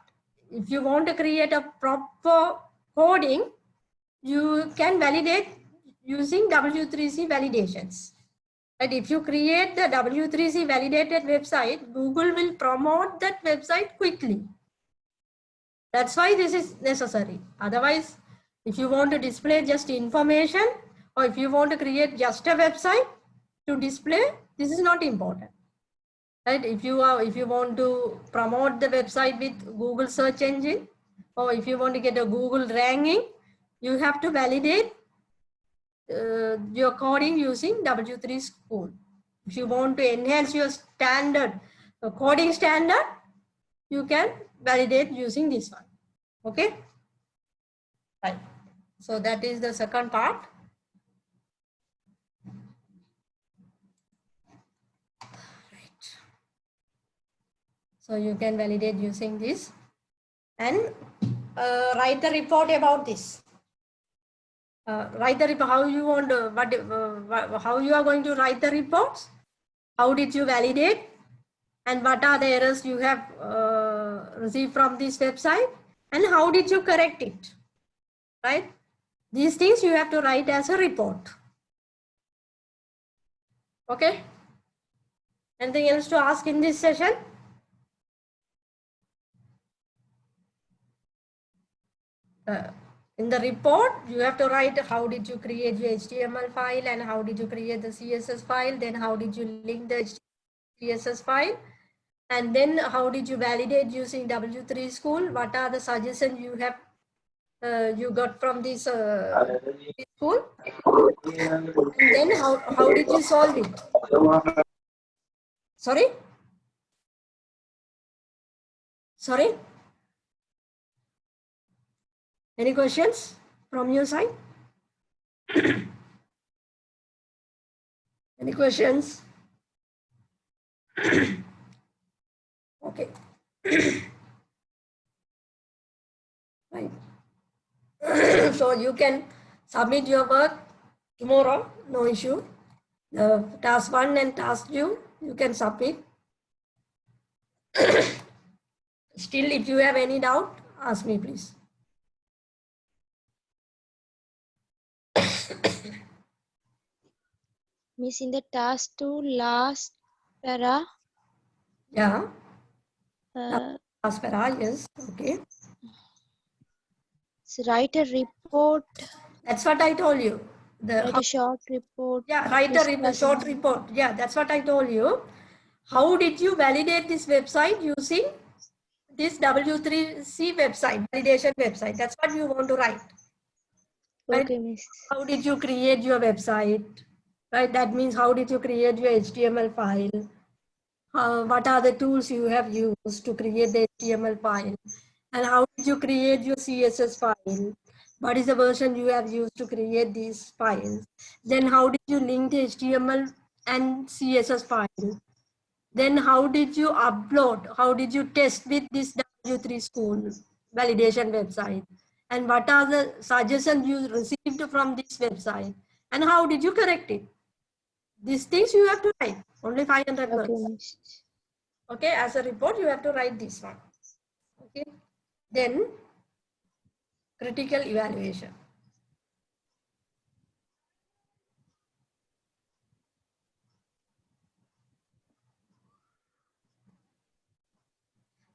if you want to create a proper coding, you can validate using W3C validations. But if you create the W3C validated website, Google will promote that website quickly. That's why this is necessary. Otherwise, if you want to display just information or if you want to create just a website to display, this is not important. Right? If you want to promote the website with Google search engine, or if you want to get a Google ranking, you have to validate your coding using W3 School. If you want to enhance your standard, coding standard, you can validate using this one. Okay. Right. So that is the second part. Right. So you can validate using this and write the report about this. Write the report. How you want to, how you are going to write the reports? How did you validate? And what are the errors you have received from this website? And how did you correct it? right? These things you have to write as a report. Okay. Anything else to ask in this session? In the report, you have to write how did you create your HTML file and how did you create the CSS file, then how did you link the CSS file, and then how did you validate using W3 School, what are the suggestions you have you got from this school, and then how did you solve it? Sorry? Sorry? Any questions from your side? Any questions? Okay. Right. So you can submit your work tomorrow, no issue. The task 1 and task 2, you can submit. Still, if you have any doubt, ask me, please.
Miss, in the task 2 last para,
Yeah.
uh,
Aspera, yes. Okay.
so write a report,
That's what I told you.
write a short report.
Yeah, write a short
discussing-
report. Yeah, that's what I told you. How did you validate this website using this W3C website, validation website? That's what you want to write. Right?
Okay, Miss.
How did you create your website? Right? That means how did you create your HTML file? What are the tools you have used to create the HTML file? And how did you create your CSS file? What is the version you have used to create these files? Then how did you link the HTML and CSS file? Then how did you upload? How did you test with this W3 School validation website? And what are the suggestions you received from this website? And how did you correct it? These things you have to write, only 500
Okay,
words.
Miss.
Okay, as a report, you have to write this one. Okay, then critical evaluation.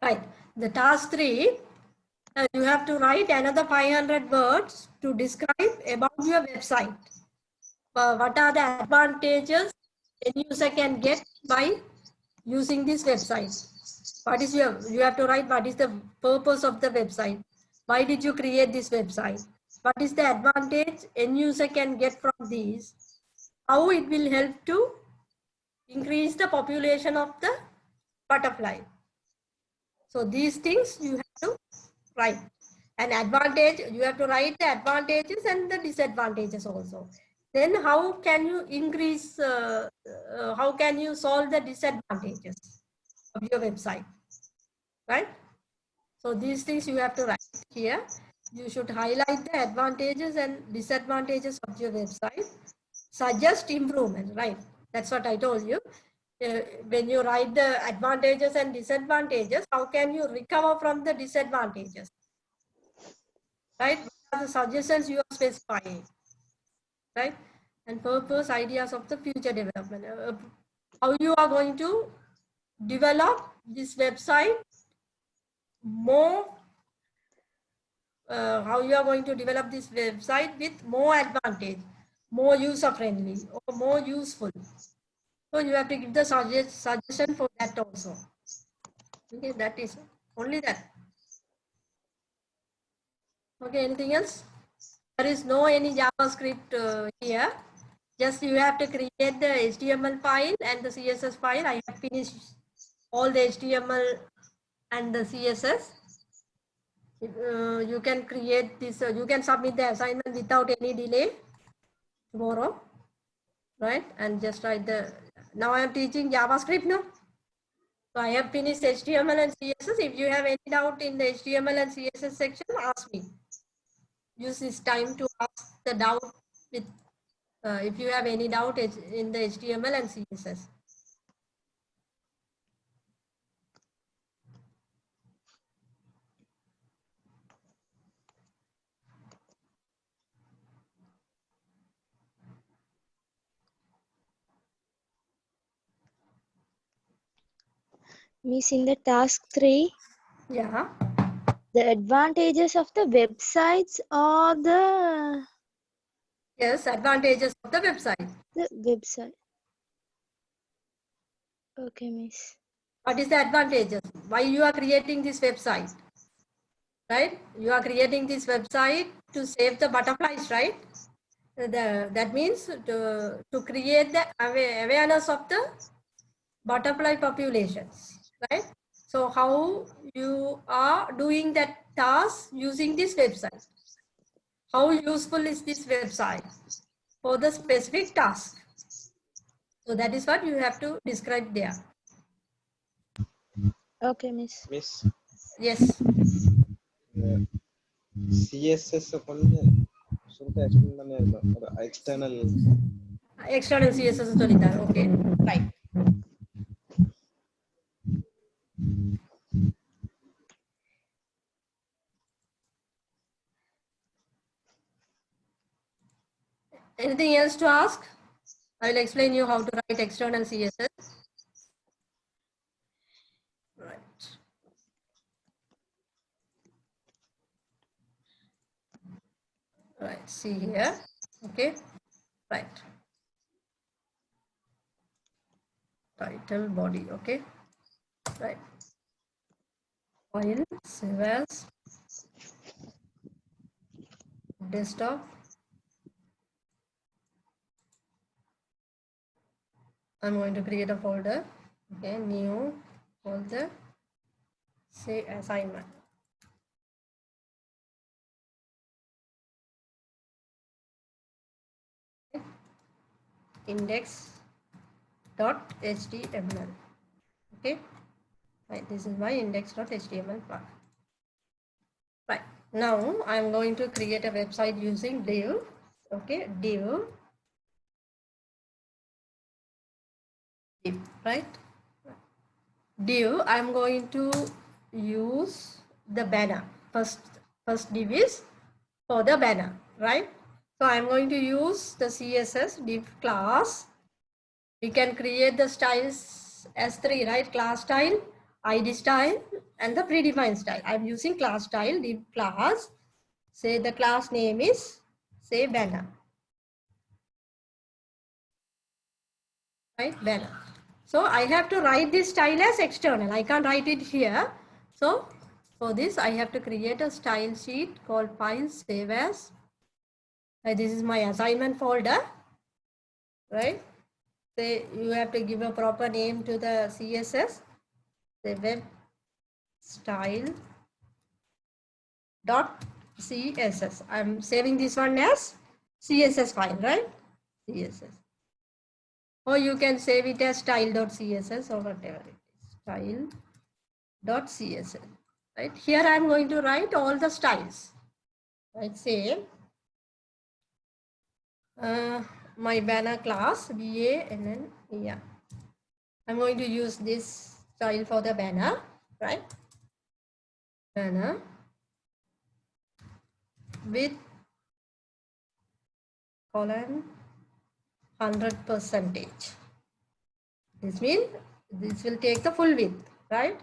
Right, the task 3, you have to write another 500 words to describe about your website. What are the advantages a user can get by using this website? What is you have to write what is the purpose of the website? Why did you create this website? What is the advantage end user can get from these? How it will help to increase the population of the butterfly. So these things you have to write. An advantage, you have to write the advantages and the disadvantages also. Then how can you increase, how can you solve the disadvantages of your website, right? So these things you have to write here. You should highlight the advantages and disadvantages of your website. Suggest improvement, right? That's what I told you. When you write the advantages and disadvantages, how can you recover from the disadvantages? Right? What are the suggestions you are specifying? Right? And purpose, ideas of the future development. How you are going to develop this website more, how you are going to develop this website with more advantage, more user friendly or more useful. So you have to give the suggestion for that also. Okay, that is only that. Okay, anything else? There is no any JavaScript here. Just you have to create the HTML file and the CSS file. I have finished all the HTML and the CSS. You can create this, you can submit the assignment without any delay tomorrow, right? And just write the, now I am teaching JavaScript now. So I have finished HTML and CSS. If you have any doubt in the HTML and CSS section, ask me. Use this time to ask the doubt with, if you have any doubt in the HTML and CSS.
Miss, in the task 3,
Yeah.
the advantages of the websites or the
Yes, advantages of the website.
website. Okay, Miss.
What is the advantages? Why you are creating this website? Right? You are creating this website to save the butterflies, right? That means to create the awareness of the butterfly populations, right? So how you are doing that task using this website? How useful is this website for the specific task? So that is what you have to describe there.
Okay, Miss.
Miss,
Yes.
CSS கொஞ்சம் சுருக்க explain பண்ணிருக்கோம். ஒரு external
External CSS சொல்லிட்டாரு. Okay, right. Anything else to ask? I will explain you how to write external CSS. Right. Right. See here. Okay. Right. Title body. Okay. Right. File, save as, desktop. I'm going to create a folder. Okay. New folder. Say assignment. Index.html. Okay. Right. This is my index.html file. Right. Now I'm going to create a website using div. Okay. Div. Right. Div. I'm going to use the banner. First div is for the banner. Right. So I'm going to use the CSS div class. We can create the styles as 3, right? Class style, ID style, and the predefined style. I'm using class style, div class. Say the class name is, say, banner. Right, banner. So I have to write this style as external. I can't write it here. So for this, I have to create a style sheet called file save as. This is my assignment folder, right? Say you have to give a proper name to the CSS. Say web style dot CSS. I'm saving this one as CSS file, right? CSS. Or you can save it as style.css or whatever it is. Style.css. Right? Here I'm going to write all the styles. Right? Say my banner class BANN. Yeah. I'm going to use this style for the banner, right? Banner with colon 100%. This means this will take the full width, right?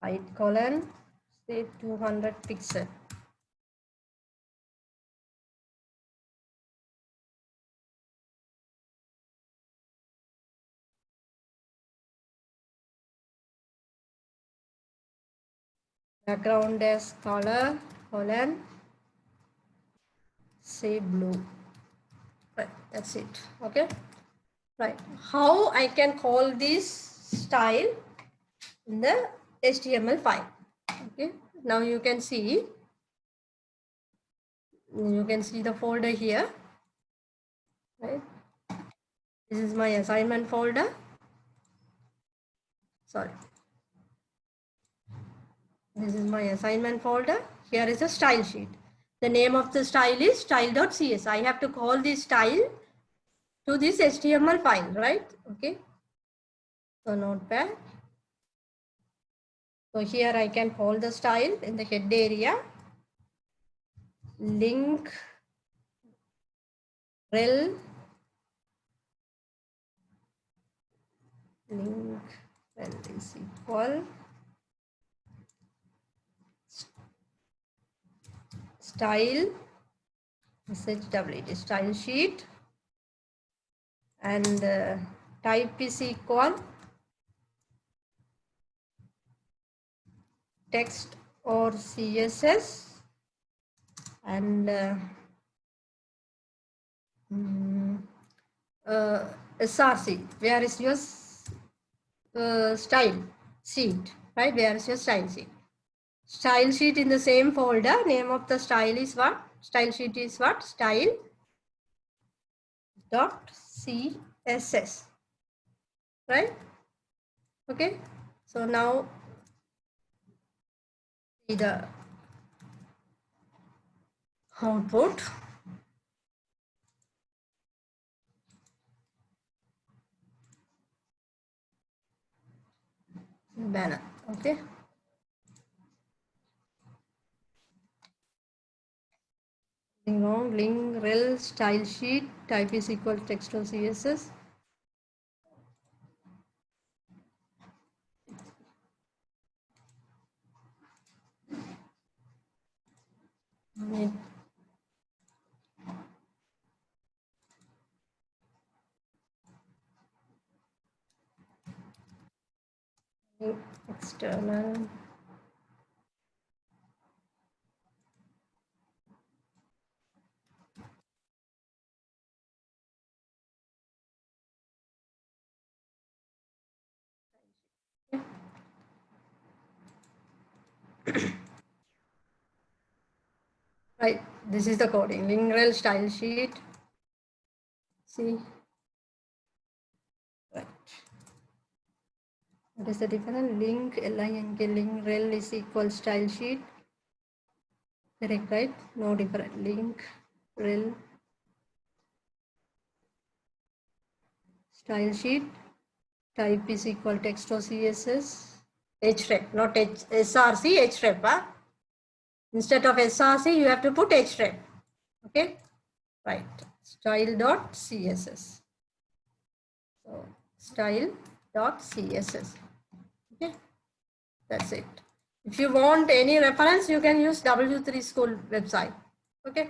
Height colon say 200 pixel. Background as color colon say blue. Right, that's it. Okay. Right. How I can call this style in the HTML file. Okay. Now you can see the folder here. Right. This is my assignment folder. Sorry. This is my assignment folder. Here is a style sheet. The name of the style is style.cs. I have to call this style to this HTML file, right? Okay. So notepad. So here I can call the style in the head area. Link rel L is equal style SHWT style sheet, and type is equal text or CSS, and SRC. Where is your style sheet, right? Where is your style sheet? Style sheet in the same folder. Name of the style is what? Style sheet is what? Style dot CSS, right? Okay. So now see the output. Banner. Okay. Wrong. Link rel style sheet type is equal to text or CSS. External. Right, this is the coding. Link rel style sheet. See, right. What is the difference? Link link link rel is equal style sheet. Correct, right? No different. Link rel style sheet type is equal text or CSS. href, not src, href. Huh? Instead of src, you have to put href. Okay, right. Style dot CSS. So style dot CSS. Okay, that's it. If you want any reference, you can use W3 School website. Okay,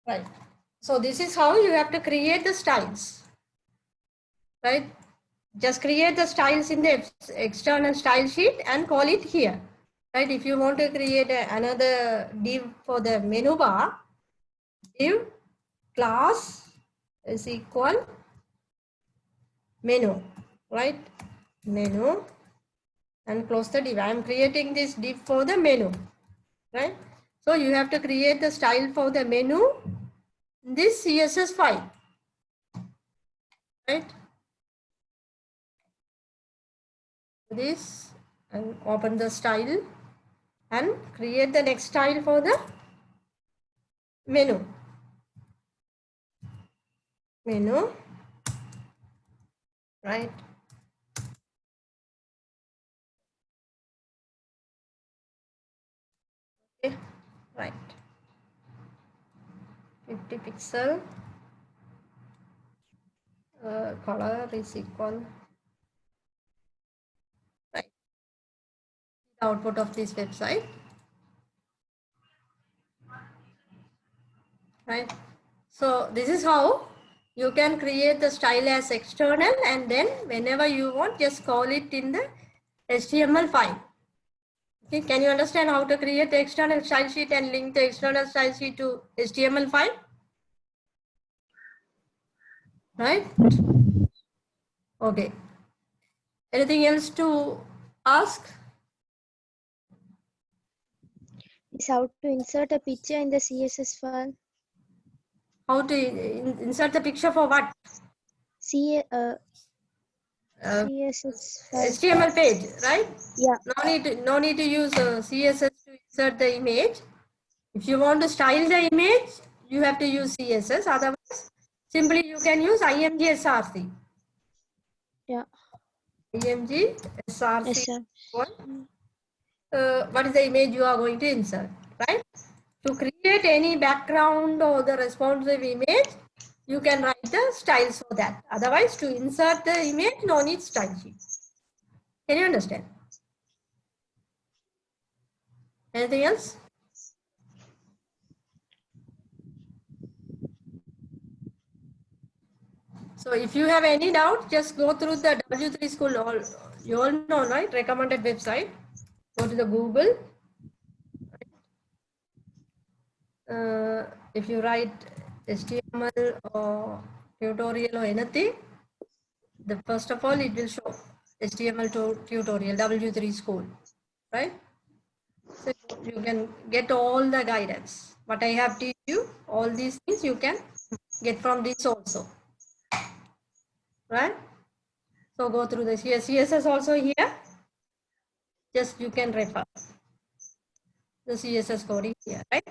right. So this is how you have to create the styles, right? Just create the styles in the external style sheet and call it here, right? If you want to create another div for the menu bar, div class is equal menu, right? Menu, and close the div. I am creating this div for the menu, right? So you have to create the style for the menu in this CSS file, right? This, and open the style and create the next style for the menu. Menu, right? Okay, right. 50 pixel, color is equal, right? The output of this website, right? So this is how you can create the style as external, and then whenever you want, just call it in the HTML file. Okay, can you understand how to create the external style sheet and link the external style sheet to HTML file? Right? Okay. Anything else to ask?
Is how to insert a picture in the CSS file.
How to insert the picture for what?
CSS file.
HTML page, right?
Yeah.
No need to use CSS to insert the image. If you want to style the image, you have to use CSS. Otherwise, simply you can use IMG SRC.
Yeah.
IMG SRC.
Yes, sir.
What is the image you are going to insert, right? To create any background or the responsive image, you can write the styles for that. Otherwise, to insert the image, no need style sheet. Can you understand? Anything else? So if you have any doubt, just go through the W3 School. You all know, right? Recommended website. Go to the Google. If you write HTML or tutorial or anything, the first of all, it will show HTML tutorial, W3 School, right? So you can get all the guidance. What I have teach you, all these things you can get from this also, right? So go through the CSS also here. Just you can refer the CSS coding here, right?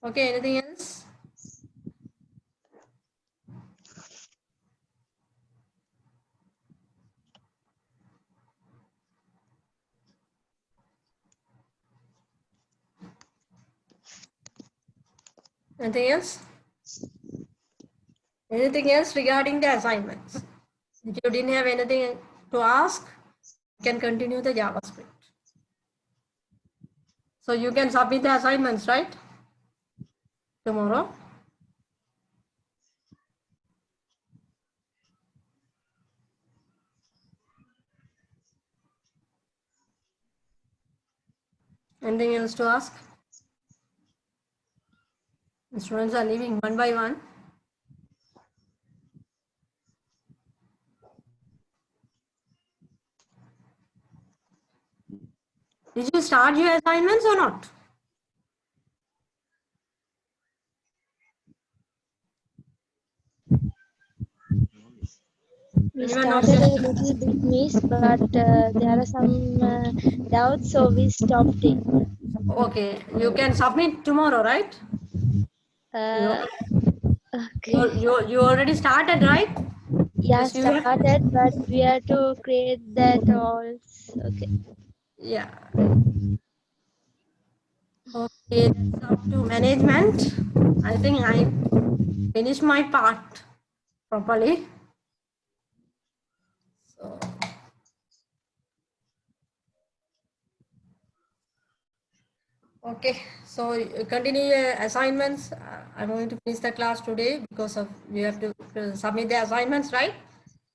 Okay, anything else? Anything else? Anything else regarding the assignments? If you didn't have anything to ask, you can continue the JavaScript. So you can submit the assignments, right? Tomorrow. Anything else to ask? The students are leaving one by one. Did you start your assignments or not?
We
Anyone not
started a
yet?
little bit, miss, but there are some doubts, so we stopped it.
Okay, you can submit tomorrow, right?
Uh,
You,
okay.
you already started, right?
Yeah,
Yes, you have.
started, but we have to create that all. Okay.
Yeah. Okay, that's up to management. I think I finished my part properly. So, okay, so continue your assignments. I'm going to finish the class today because of you have to submit the assignments, right?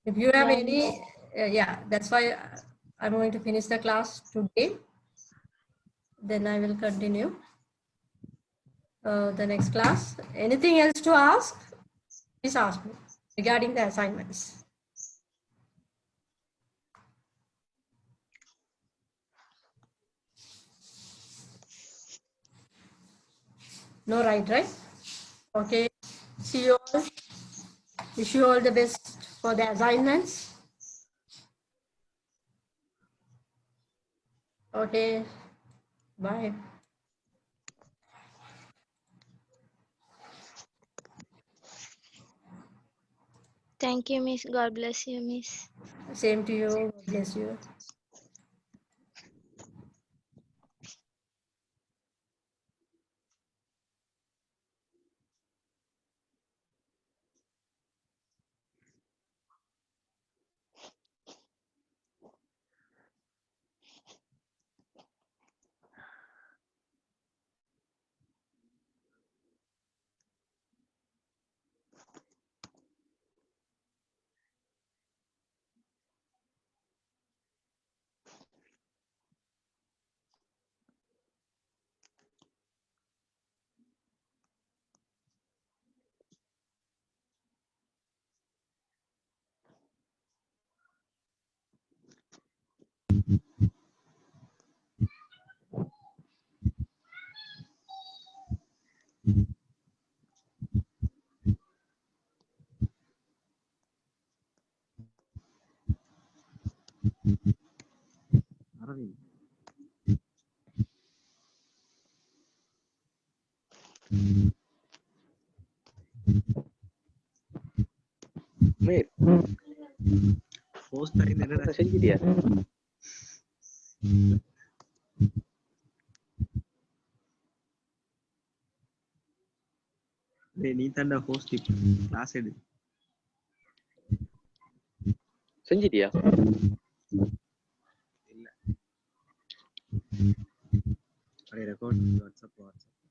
If you have
Yeah,
any, yeah, that's why I'm going to finish the class today. Then I will continue the next class. Anything else to ask? Please ask me regarding the assignments. No, right? Okay. See you all. Wish you all the best for the assignments. Okay. Bye.
thank you, miss. God bless you, miss.
Same to you. God bless you.
Wait, post tadi nene rasa jadi ya. Ni tanda host di kelas ini.
செஞ்சிட்டியா?
இல்ல. அப்படியே record WhatsApp.